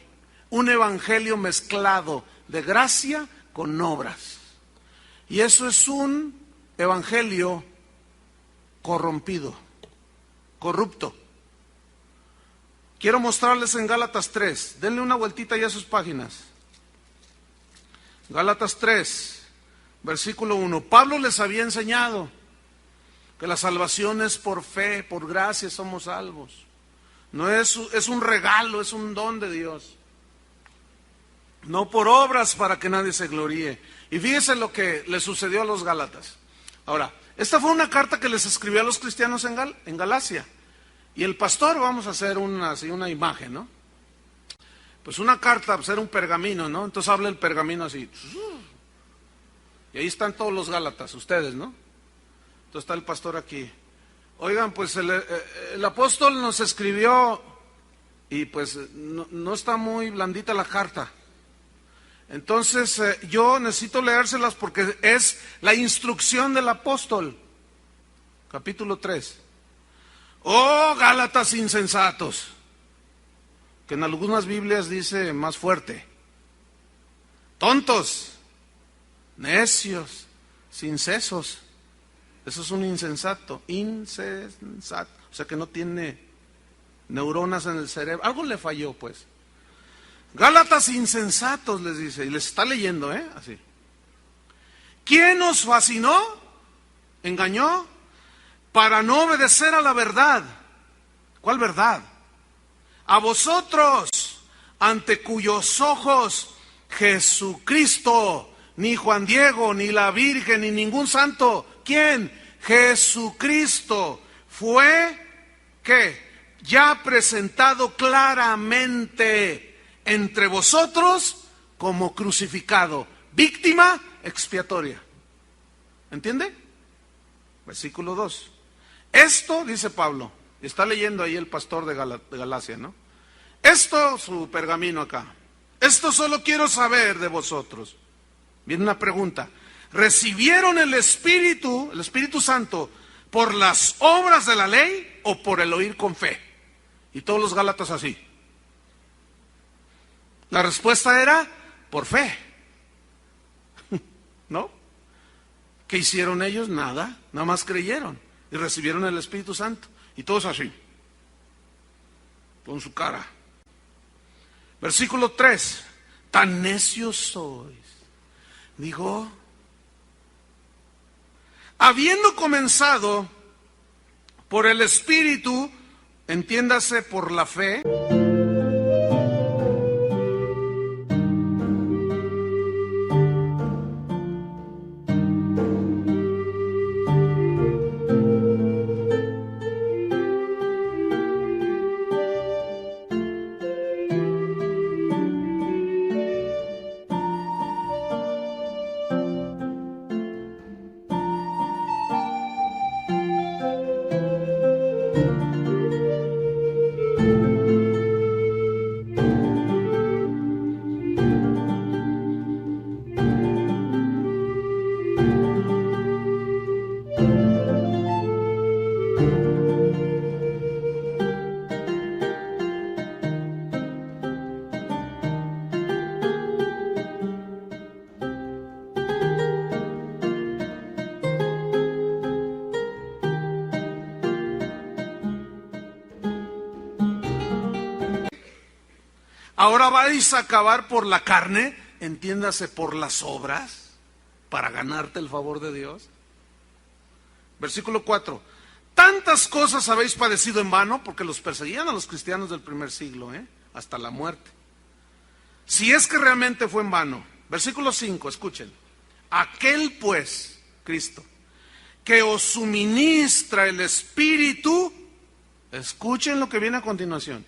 Un evangelio mezclado de gracia con obras. Y eso es un evangelio corrompido, corrupto. Quiero mostrarles en Gálatas 3. Denle una vueltita ya a sus páginas. Gálatas 3, versículo 1. Pablo les había enseñado que la salvación es por fe, por gracia somos salvos. No es un regalo, es un don de Dios. No por obras para que nadie se gloríe. Y fíjense lo que le sucedió a los Gálatas. Ahora, esta fue una carta que les escribió a los cristianos en Galacia. Y el pastor, vamos a hacer una imagen, ¿no? Pues una carta, pues era un pergamino, ¿no? Entonces habla el pergamino así. Y ahí están todos los Gálatas, ustedes, ¿no? Entonces está el pastor aquí. Oigan, pues el apóstol nos escribió y pues no está muy blandita la carta. Entonces yo necesito leérselas porque es la instrucción del apóstol. Capítulo 3. Oh, Gálatas insensatos. Que en algunas Biblias dice más fuerte. Tontos, necios, sin sesos. Eso es un insensato, insensato. O sea que no tiene neuronas en el cerebro. Algo le falló, pues. Gálatas insensatos, les dice. Y les está leyendo, así. ¿Quién os fascinó? ¿Engañó? Para no obedecer a la verdad. ¿Cuál verdad? A vosotros, ante cuyos ojos Jesucristo, ni Juan Diego, ni la Virgen, ni ningún santo. ¿Quién? Jesucristo fue, ¿qué? Ya presentado claramente entre vosotros como crucificado, víctima expiatoria. ¿Entiende? Versículo 2. Esto, dice Pablo, está leyendo ahí el pastor de Galacia, ¿no? Esto, su pergamino acá. Esto solo quiero saber de vosotros. Viene una pregunta. ¿Recibieron el Espíritu Santo, por las obras de la ley o por el oír con fe? Y todos los Gálatas así. La respuesta era por fe. ¿No? ¿Qué hicieron ellos? Nada más creyeron y recibieron el Espíritu Santo. Y todos así, con su cara. Versículo 3. Tan necios sois. Digo, habiendo comenzado por el Espíritu, entiéndase por la fe. Ahora vais a acabar por la carne, entiéndase por las obras, para ganarte el favor de Dios. Versículo 4. Tantas cosas habéis padecido en vano, porque los perseguían a los cristianos del primer siglo, hasta la muerte. Si es que realmente fue en vano. Versículo 5, escuchen. Aquel pues, Cristo, que os suministra el Espíritu, escuchen lo que viene a continuación,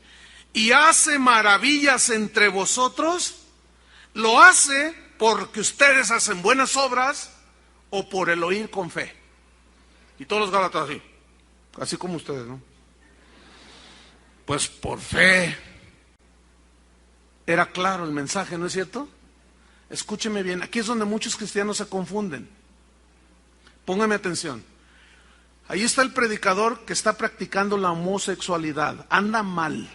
y hace maravillas entre vosotros, ¿lo hace porque ustedes hacen buenas obras o por el oír con fe? Y todos los Gálatas así como ustedes, ¿no? Pues por fe. Era claro el mensaje, ¿no es cierto? Escúcheme bien, aquí es donde muchos cristianos se confunden. Póngame atención. Ahí está el predicador que está practicando la homosexualidad, anda mal.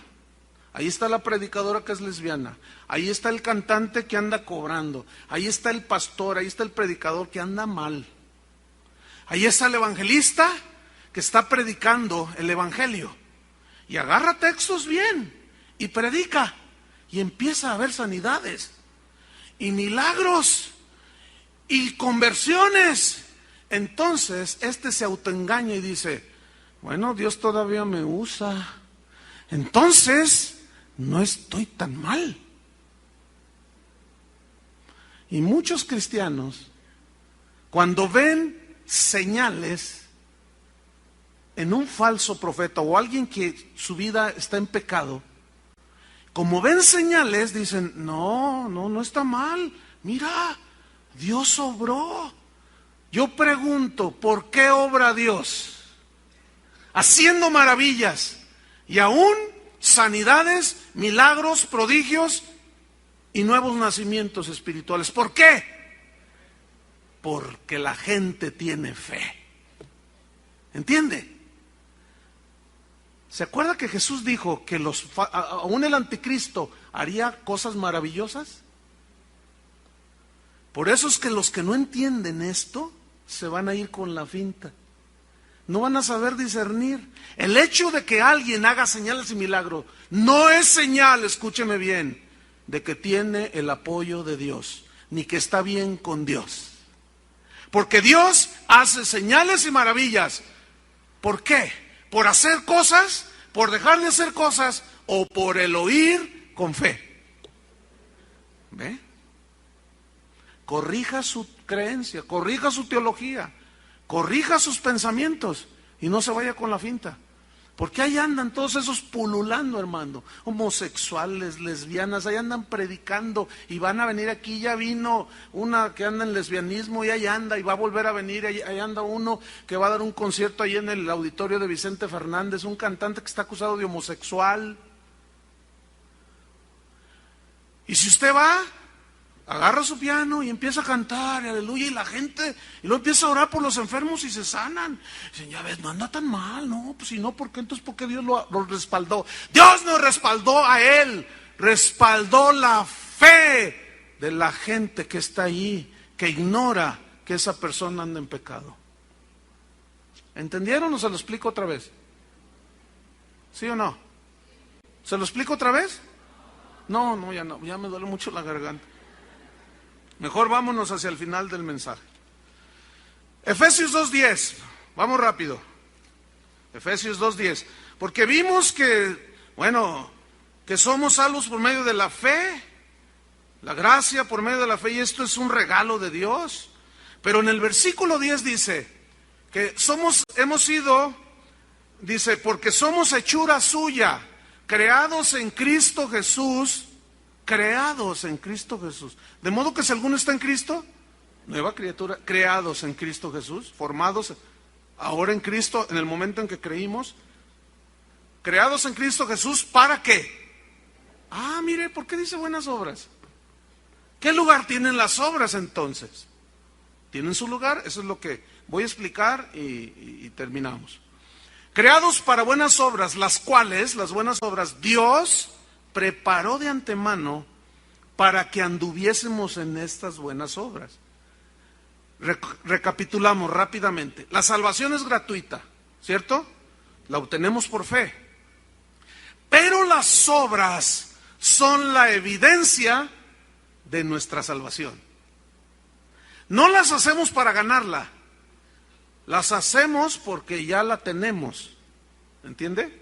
Ahí está la predicadora que es lesbiana. Ahí está el cantante que anda cobrando. Ahí está el pastor, ahí está el predicador que anda mal. Ahí está el evangelista que está predicando el evangelio. Y agarra textos bien y predica. Y empieza a haber sanidades y milagros y conversiones. Entonces, se autoengaña y dice, bueno, Dios todavía me usa. Entonces, no estoy tan mal. Y muchos cristianos, cuando ven señales en un falso profeta o alguien que su vida está en pecado, como ven señales, dicen, no está mal. Mira, Dios obró. Yo pregunto, ¿por qué obra Dios? Haciendo maravillas y aún sanidades, milagros, prodigios y nuevos nacimientos espirituales. ¿Por qué? Porque la gente tiene fe. ¿Entiende? ¿Se acuerda que Jesús dijo que aún el anticristo haría cosas maravillosas? Por eso es que los que no entienden esto se van a ir con la finta. No van a saber discernir. El hecho de que alguien haga señales y milagros no es señal, escúcheme bien, de que tiene el apoyo de Dios, ni que está bien con Dios. Porque Dios hace señales y maravillas. ¿Por qué? ¿Por hacer cosas? ¿Por dejar de hacer cosas? ¿O por el oír con fe? ¿Ve? Corrija su creencia, corrija su teología, corrija sus pensamientos y no se vaya con la finta. Porque ahí andan todos esos pululando, hermano, homosexuales, lesbianas, ahí andan predicando y van a venir aquí. Ya vino una que anda en lesbianismo y ahí anda, y va a volver a venir. Ahí anda uno que va a dar un concierto ahí en el auditorio de Vicente Fernández, un cantante que está acusado de homosexual. Y si usted va, agarra su piano y empieza a cantar, aleluya, y la gente, y luego empieza a orar por los enfermos y se sanan. Dicen, ya ves, no anda tan mal, no, pues si no, ¿por qué entonces? ¿Por qué Dios lo respaldó? Dios no respaldó a él, respaldó la fe de la gente que está ahí, que ignora que esa persona anda en pecado. ¿Entendieron o se lo explico otra vez? ¿Sí o no? ¿Se lo explico otra vez? No, ya me duele mucho la garganta. Mejor vámonos hacia el final del mensaje. Efesios 2:10, vamos rápido. Efesios 2:10, porque vimos que, que somos salvos por medio de la fe, la gracia por medio de la fe, y esto es un regalo de Dios. Pero en el versículo 10 dice que hemos sido, dice, porque somos hechura suya, creados en Cristo Jesús. Creados en Cristo Jesús. De modo que si alguno está en Cristo, nueva criatura, creados en Cristo Jesús, formados ahora en Cristo, en el momento en que creímos, creados en Cristo Jesús, ¿para qué? Mire, ¿por qué dice buenas obras? ¿Qué lugar tienen las obras entonces? ¿Tienen su lugar? Eso es lo que voy a explicar y terminamos. Creados para buenas obras, las cuales, las buenas obras, Dios preparó de antemano para que anduviésemos en estas buenas obras. Recapitulamos rápidamente. La salvación es gratuita, ¿cierto? La obtenemos por fe. Pero las obras son la evidencia de nuestra salvación. No las hacemos para ganarla, las hacemos porque ya la tenemos. ¿Entiende?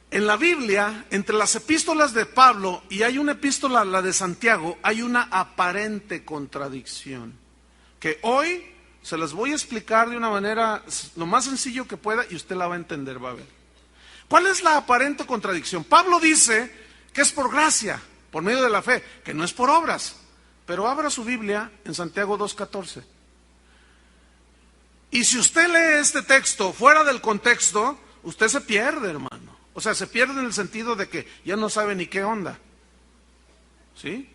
En la Biblia, entre las epístolas de Pablo y hay una epístola, la de Santiago, hay una aparente contradicción que hoy se las voy a explicar de una manera lo más sencillo que pueda y usted la va a entender, va a ver. ¿Cuál es la aparente contradicción? Pablo dice que es por gracia, por medio de la fe, que no es por obras. Pero abra su Biblia en Santiago 2:14. Y si usted lee este texto fuera del contexto, usted se pierde, hermano. O sea, se pierde en el sentido de que ya no sabe ni qué onda. ¿Sí?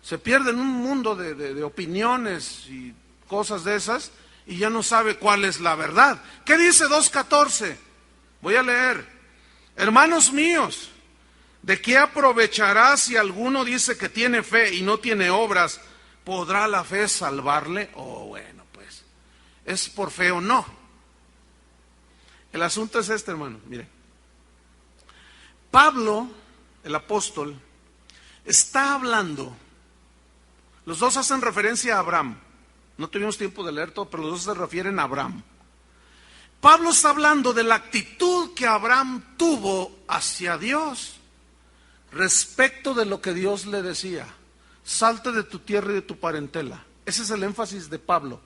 Se pierde en un mundo de opiniones y cosas de esas y ya no sabe cuál es la verdad. ¿Qué dice 2:14? Voy a leer. Hermanos míos, ¿de qué aprovechará si alguno dice que tiene fe y no tiene obras? ¿Podrá la fe salvarle? Oh, bueno, pues, ¿es por fe o no? El asunto es este, hermano, mire. Pablo, el apóstol, está hablando. Los dos hacen referencia a Abraham. No tuvimos tiempo de leer todo, pero los dos se refieren a Abraham. Pablo está hablando de la actitud que Abraham tuvo hacia Dios respecto de lo que Dios le decía. Salte de tu tierra y de tu parentela. Ese es el énfasis de Pablo.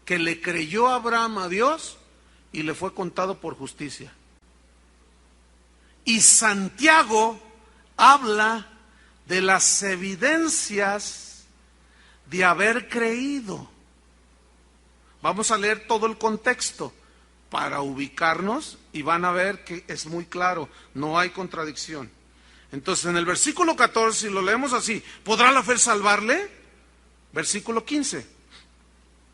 Que le creyó Abraham a Dios y le fue contado por justicia. Y Santiago habla de las evidencias de haber creído. Vamos a leer todo el contexto para ubicarnos y van a ver que es muy claro, no hay contradicción. Entonces en el versículo 14, si lo leemos así, ¿podrá la fe salvarle? Versículo 15.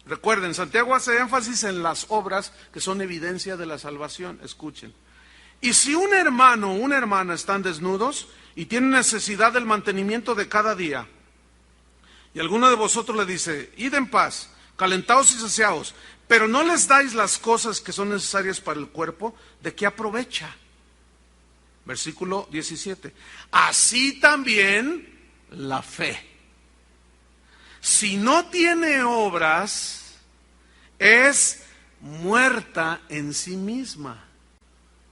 Recuerden, Santiago hace énfasis en las obras que son evidencia de la salvación. Escuchen. Y si un hermano o una hermana están desnudos y tienen necesidad del mantenimiento de cada día, y alguno de vosotros le dice, id en paz, calentaos y saciaos, pero no les dais las cosas que son necesarias para el cuerpo, ¿de qué aprovecha? Versículo 17. Así también la fe. Si no tiene obras, es muerta en sí misma.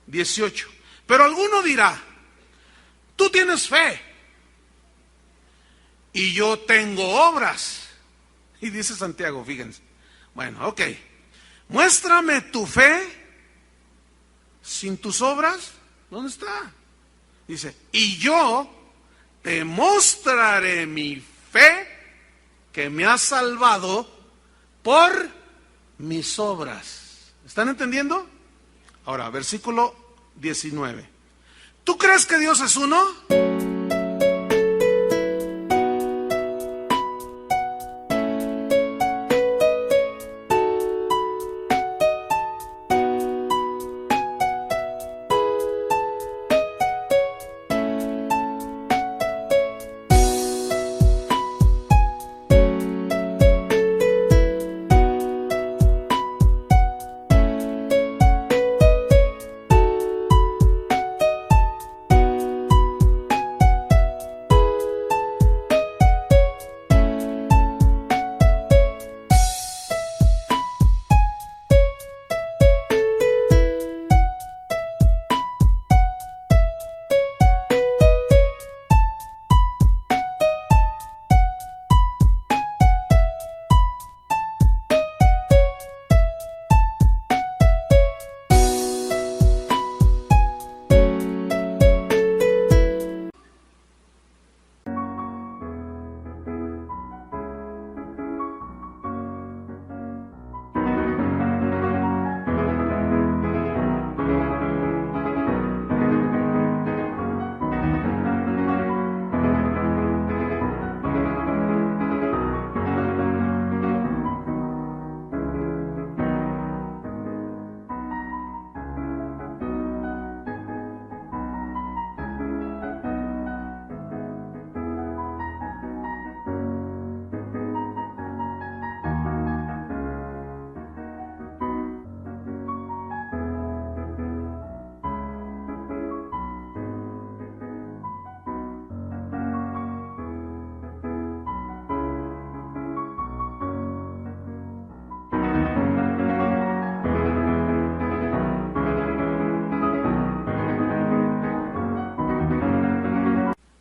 18. Pero alguno dirá, tú tienes fe y yo tengo obras. Y dice Santiago, fíjense, bueno, ok, muéstrame tu fe sin tus obras. ¿Dónde está? Dice, y yo te mostraré mi fe que me ha salvado por mis obras. ¿Están entendiendo? Ahora, versículo 19. ¿Tú crees que Dios es uno?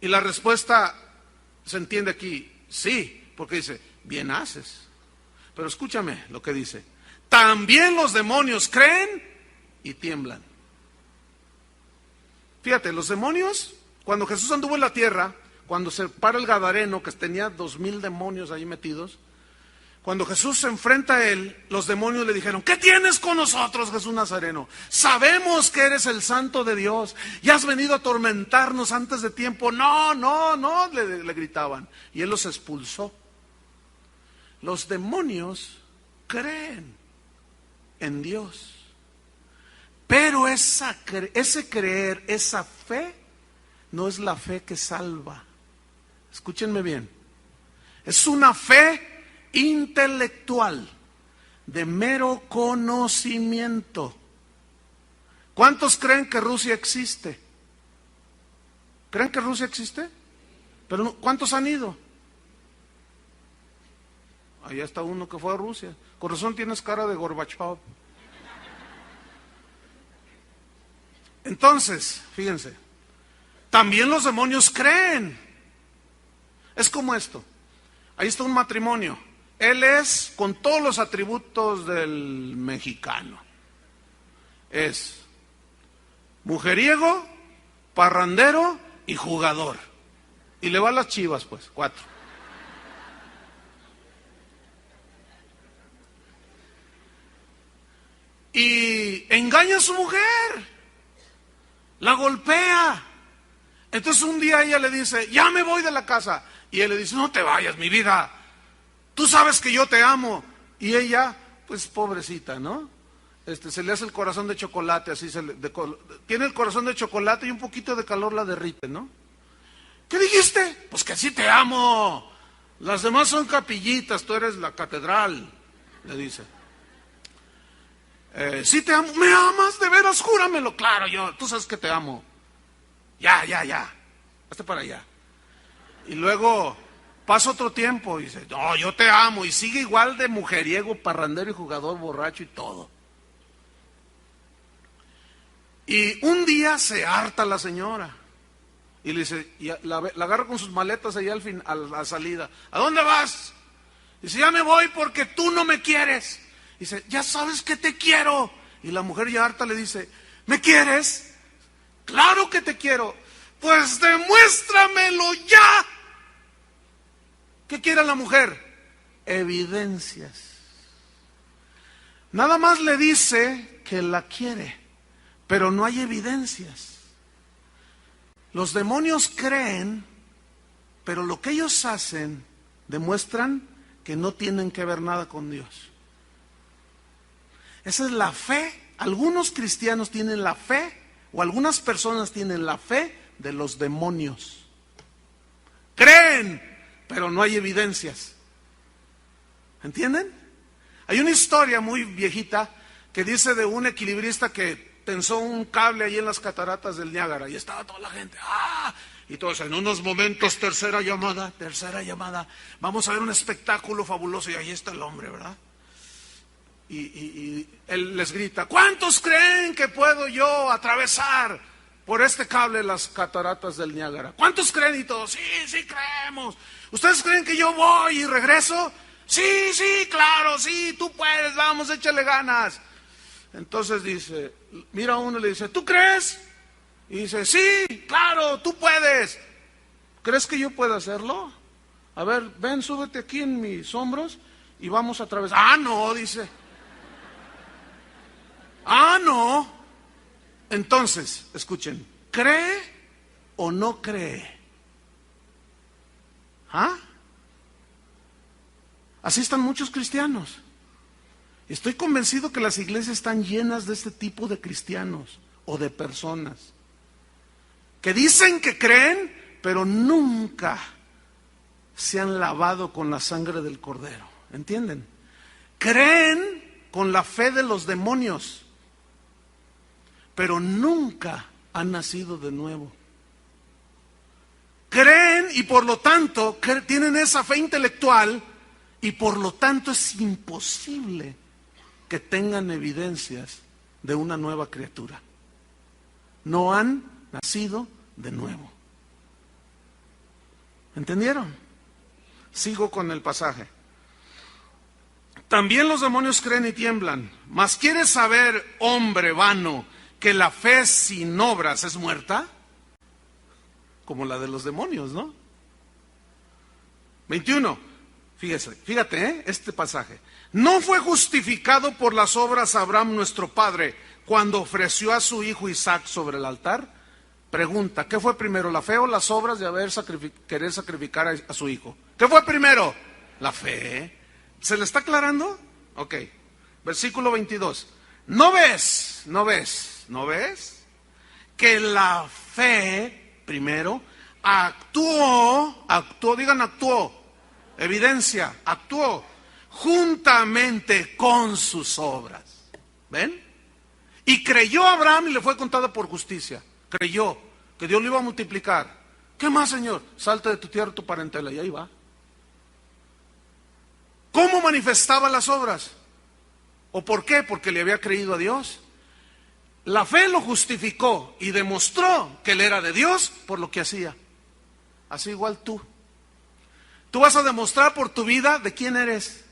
Y la respuesta se entiende aquí, sí, porque dice, bien haces. Pero escúchame lo que dice, también los demonios creen y tiemblan. Fíjate, los demonios, cuando Jesús anduvo en la tierra, cuando se para el Gadareno, que tenía 2000 demonios ahí metidos, Cuando Jesús se enfrenta a él, los demonios le dijeron: ¿qué tienes con nosotros, Jesús Nazareno? Sabemos que eres el Santo de Dios y has venido a atormentarnos antes de tiempo. No, le gritaban. Y él los expulsó. Los demonios creen en Dios, pero ese creer, esa fe, no es la fe que salva. Escúchenme bien. Es una fe intelectual, de mero conocimiento. ¿Cuántos creen que Rusia existe? ¿Creen que Rusia existe? Pero no, ¿cuántos han ido? Allá está uno que fue a Rusia. Con razón tienes cara de Gorbachev. Entonces, fíjense, también los demonios creen. Es como esto. Ahí está un matrimonio. Él es con todos los atributos del mexicano. Es mujeriego, parrandero y jugador. Y le va a las Chivas, pues, 4. Y engaña a su mujer. La golpea. Entonces un día ella le dice: ya me voy de la casa. Y él le dice: no te vayas, mi vida. Tú sabes que yo te amo. Y ella, pues pobrecita, ¿no? Se le hace el corazón de chocolate, así tiene el corazón de chocolate y un poquito de calor la derrite, ¿no? ¿Qué dijiste? Pues que sí te amo. Las demás son capillitas, tú eres la catedral, le dice. Sí te amo. ¿Me amas de veras? Júramelo. Claro, tú sabes que te amo. Ya. Hazte para allá. Y luego pasa otro tiempo y dice: no, yo te amo. Y sigue igual de mujeriego, parrandero y jugador, borracho y todo. Y un día se harta la señora. Y le dice, la agarra con sus maletas allá a la salida. ¿A dónde vas? Dice: ya me voy porque tú no me quieres. Dice: ya sabes que te quiero. Y la mujer ya harta le dice: ¿me quieres? Claro que te quiero. Pues demuéstramelo ya. ¿Qué quiere la mujer? Evidencias. Nada más le dice que la quiere, pero no hay evidencias. Los demonios creen, pero lo que ellos hacen demuestran que no tienen que ver nada con Dios. Esa es la fe. Algunos cristianos tienen la fe, o algunas personas tienen la fe de los demonios. Creen, pero no hay evidencias. ¿Entienden? Hay una historia muy viejita que dice de un equilibrista que tensó un cable ahí en las cataratas del Niágara y estaba toda la gente, y todos en unos momentos, tercera llamada, vamos a ver un espectáculo fabuloso, y ahí está el hombre, ¿verdad? Y él les grita: ¿cuántos creen que puedo yo atravesar por este cable las cataratas del Niágara? ¿Cuántos creen? Y todos: sí creemos. ¿Ustedes creen que yo voy y regreso? Sí, claro, sí, tú puedes, vamos, échale ganas. Entonces dice, mira a uno y le dice: ¿tú crees? Y dice: sí, claro, tú puedes. ¿Crees que yo puedo hacerlo? A ver, ven, súbete aquí en mis hombros y vamos a atravesar. No, dice. No. Entonces, escuchen, ¿cree o no cree? Así están muchos cristianos. Estoy convencido que las iglesias están llenas de este tipo de cristianos o de personas que dicen que creen, pero nunca se han lavado con la sangre del Cordero. ¿Entienden? Creen con la fe de los demonios, pero nunca han nacido de nuevo. Creen y por lo tanto tienen esa fe intelectual y por lo tanto es imposible que tengan evidencias de una nueva criatura. No han nacido de nuevo. ¿Entendieron? Sigo con el pasaje. También los demonios creen y tiemblan. Mas ¿quieres saber, hombre vano, que la fe sin obras es muerta? Como la de los demonios, ¿no? 21. Fíjate, este pasaje. No fue justificado por las obras Abraham nuestro padre cuando ofreció a su hijo Isaac sobre el altar. Pregunta, ¿qué fue primero, la fe o las obras de querer sacrificar a su hijo? ¿Qué fue primero? La fe. ¿Se le está aclarando? Ok. Versículo 22. ¿No ves que la fe primero actuó, evidencia, actuó juntamente con sus obras? ¿Ven? Y creyó Abraham y le fue contada por justicia. Creyó que Dios lo iba a multiplicar. ¿Qué más, Señor? Salte de tu tierra, tu parentela, y ahí va. ¿Cómo manifestaba las obras? ¿O por qué? Porque le había creído a Dios. La fe lo justificó y demostró que él era de Dios por lo que hacía. Así igual tú. Tú vas a demostrar por tu vida de quién eres.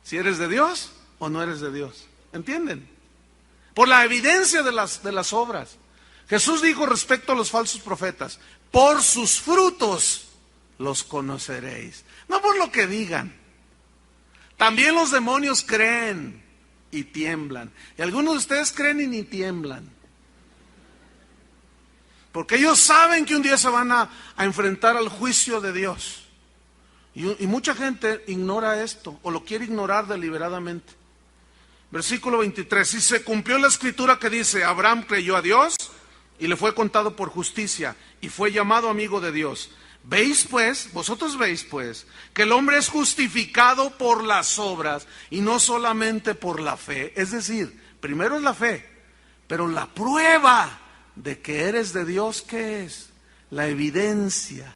Si eres de Dios o no eres de Dios. ¿Entienden? Por la evidencia de las obras. Jesús dijo respecto a los falsos profetas: por sus frutos los conoceréis. No por lo que digan. También los demonios creen y tiemblan. Y algunos de ustedes creen y ni tiemblan. Porque ellos saben que un día se van a enfrentar al juicio de Dios. Y mucha gente ignora esto, o lo quiere ignorar deliberadamente. Versículo 23. Y se cumplió la escritura que dice: Abraham creyó a Dios y le fue contado por justicia, y fue llamado amigo de Dios. Vosotros veis pues, que el hombre es justificado por las obras y no solamente por la fe. Es decir, primero es la fe, pero la prueba de que eres de Dios, ¿qué es? La evidencia.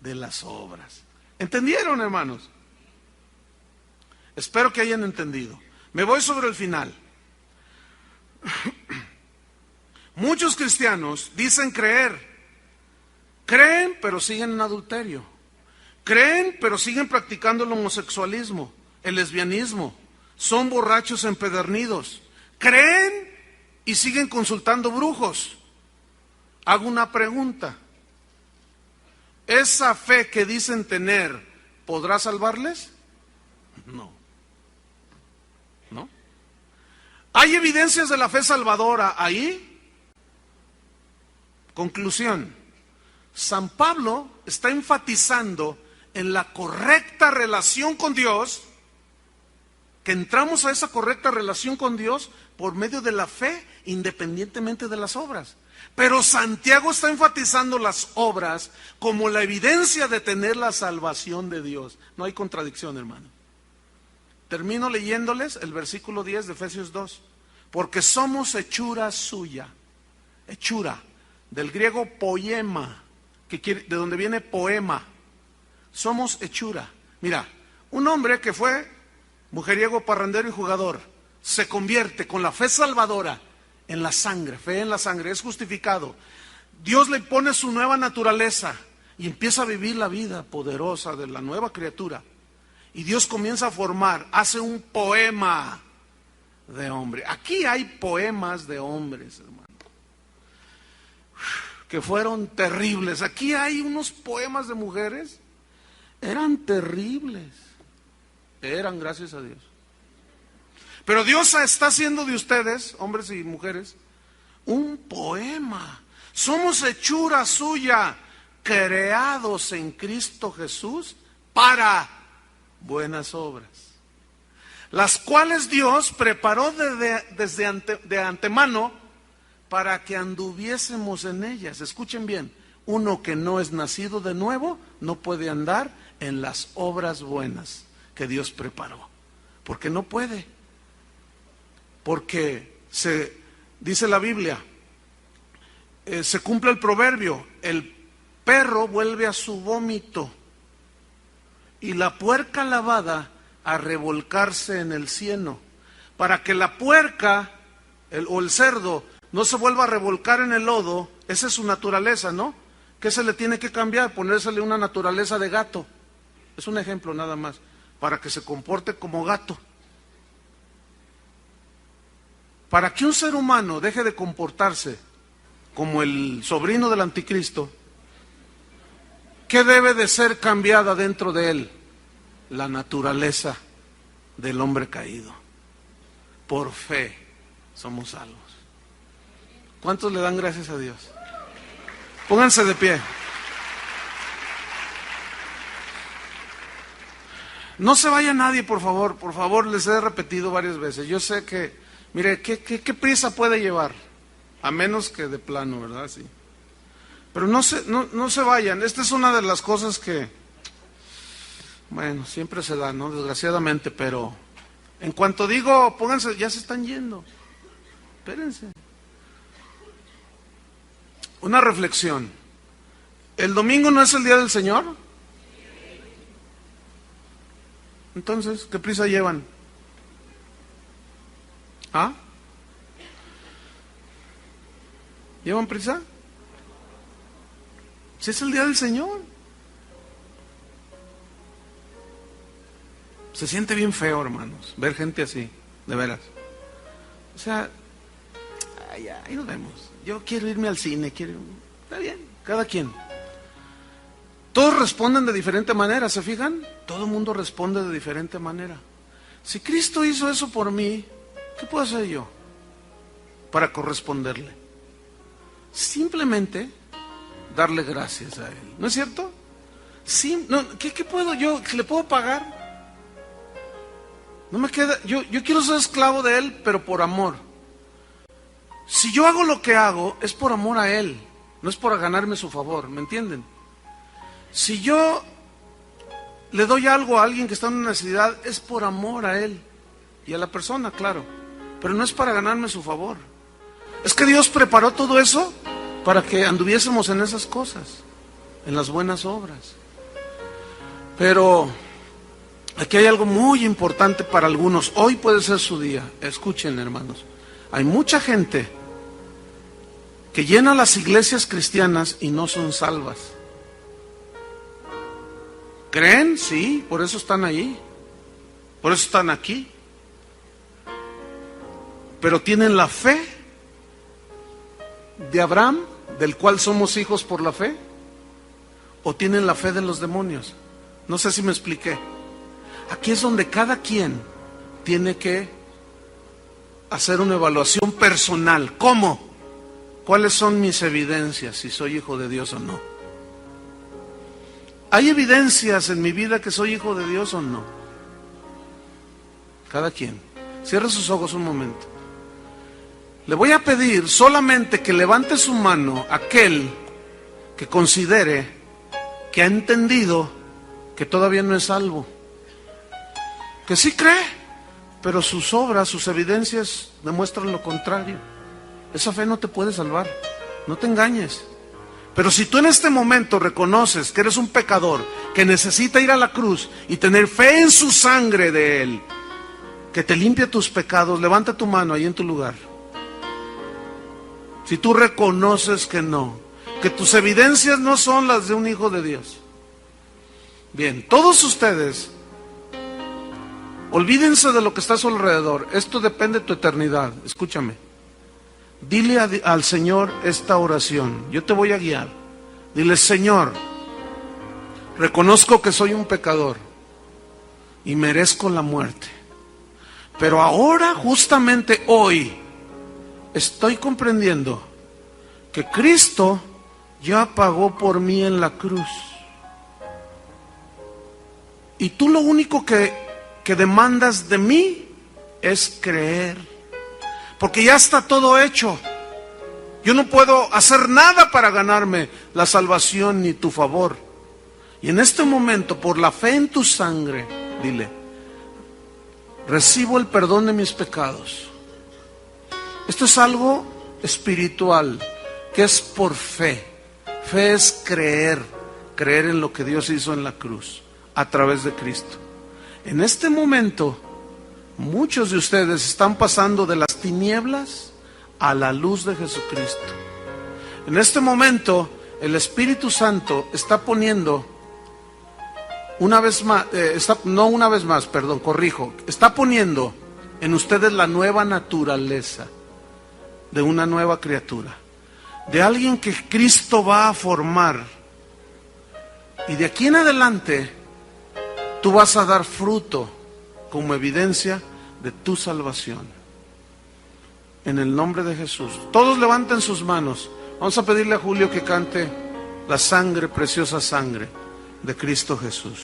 De las obras. ¿Entendieron, hermanos? Espero que hayan entendido. Me voy sobre el final. Muchos cristianos dicen creer. Creen, pero siguen en adulterio. Creen, pero siguen practicando el homosexualismo, el lesbianismo. Son borrachos empedernidos. Creen y siguen consultando brujos. Hago una pregunta. ¿Esa fe que dicen tener podrá salvarles? No. ¿No? ¿Hay evidencias de la fe salvadora ahí? Conclusión. San Pablo está enfatizando en la correcta relación con Dios, que entramos a esa correcta relación con Dios por medio de la fe, independientemente de las obras. Pero Santiago está enfatizando las obras como la evidencia de tener la salvación de Dios. No hay contradicción, hermano. Termino leyéndoles el versículo 10 de Efesios 2. Porque somos hechura suya. Hechura, del griego poema, de donde viene poema. Somos hechura. Mira, un hombre que fue mujeriego, parrandero y jugador, se convierte con la fe salvadora en la sangre, fe en la sangre, es justificado. Dios le pone su nueva naturaleza y empieza a vivir la vida poderosa de la nueva criatura. Y Dios comienza a formar, hace un poema de hombre. Aquí hay poemas de hombres, hermano, que fueron terribles. Aquí hay unos poemas de mujeres, eran terribles. Eran, gracias a Dios. Pero Dios está haciendo de ustedes, hombres y mujeres, un poema. Somos hechura suya, creados en Cristo Jesús para buenas obras, las cuales Dios preparó de antemano para que anduviésemos en ellas. Escuchen bien, uno que no es nacido de nuevo no puede andar en las obras buenas que Dios preparó, porque no puede, porque dice la Biblia, se cumple el proverbio, el perro vuelve a su vómito y la puerca lavada a revolcarse en el cieno. Para que la puerca o el cerdo no se vuelva a revolcar en el lodo, esa es su naturaleza, ¿no? ¿Qué se le tiene que cambiar? Ponérsele una naturaleza de gato. Es un ejemplo nada más, para que se comporte como gato. Para que un ser humano deje de comportarse como el sobrino del anticristo, ¿qué debe de ser cambiada dentro de él? La naturaleza del hombre caído. Por fe somos salvos. ¿Cuántos le dan gracias a Dios? Pónganse de pie. No se vaya nadie, por favor, les he repetido varias veces. Yo sé que, mire, ¿qué prisa puede llevar? A menos que de plano, ¿verdad? Sí. Pero no se vayan. Esta es una de las cosas que, bueno, siempre se da, ¿no? Desgraciadamente, pero en cuanto digo, pónganse, ya se están yendo. Espérense. Una reflexión. ¿El domingo no es el día del Señor? Entonces, ¿qué prisa llevan? ¿Ah? ¿Llevan prisa? Si es el día del Señor. Se siente bien feo, hermanos, ver gente así, de veras. O sea, ahí nos vemos. Yo quiero irme al cine, está bien, cada quien. Todos responden de diferente manera, ¿se fijan? Todo el mundo responde de diferente manera. Si Cristo hizo eso por mí, ¿qué puedo hacer yo para corresponderle? Simplemente darle gracias a Él. ¿No es cierto? Sí, no, ¿qué puedo yo? ¿Le puedo pagar? No me queda, yo quiero ser esclavo de Él, pero por amor. Si yo hago lo que hago, es por amor a Él, no es por ganarme su favor, ¿me entienden? Si yo le doy algo a alguien que está en una necesidad, es por amor a Él y a la persona, claro, pero no es para ganarme su favor. Es que Dios preparó todo eso para que anduviésemos en esas cosas, en las buenas obras. Pero aquí hay algo muy importante para algunos. Hoy puede ser su día. Escuchen, hermanos. Hay mucha gente que llena las iglesias cristianas y no son salvas. ¿Creen? Sí, por eso están ahí. Por eso están aquí. Pero tienen la fe de Abraham, del cual somos hijos por la fe, o tienen la fe de los demonios. No sé si me expliqué. Aquí es donde cada quien tiene que hacer una evaluación personal. ¿Cómo? ¿Cuáles son mis evidencias si soy hijo de Dios o no? ¿Hay evidencias en mi vida que soy hijo de Dios o no? Cada quien. Cierre sus ojos un momento. Le voy a pedir solamente que levante su mano aquel que considere que ha entendido que todavía no es salvo. Que sí cree, pero sus obras, sus evidencias demuestran lo contrario. Esa fe no te puede salvar, no te engañes. Pero si tú en este momento reconoces que eres un pecador, que necesita ir a la cruz y tener fe en su sangre de Él, que te limpie tus pecados, levanta tu mano ahí en tu lugar. Si tú reconoces que no, que tus evidencias no son las de un hijo de Dios. Bien, todos ustedes, olvídense de lo que está a su alrededor. Esto depende de tu eternidad. Escúchame. Dile al Señor esta oración. Yo te voy a guiar. Dile: Señor, reconozco que soy un pecador y merezco la muerte. Pero ahora, justamente hoy, estoy comprendiendo que Cristo ya pagó por mí en la cruz. Y tú lo único que demandas de mí es creer, porque ya está todo hecho. Yo no puedo hacer nada para ganarme la salvación ni tu favor. Y en este momento, por la fe en tu sangre, dile: recibo el perdón de mis pecados. Esto es algo espiritual, que es por fe. Fe es creer en lo que Dios hizo en la cruz, a través de Cristo. En este momento, muchos de ustedes están pasando de las tinieblas a la luz de Jesucristo. En este momento, el Espíritu Santo está poniendo, está poniendo en ustedes la nueva naturaleza de una nueva criatura, de alguien que Cristo va a formar. Y de aquí en adelante, tú vas a dar fruto como evidencia de tu salvación. En el nombre de Jesús. Todos levanten sus manos. Vamos a pedirle a Julio que cante la sangre, preciosa sangre de Cristo Jesús.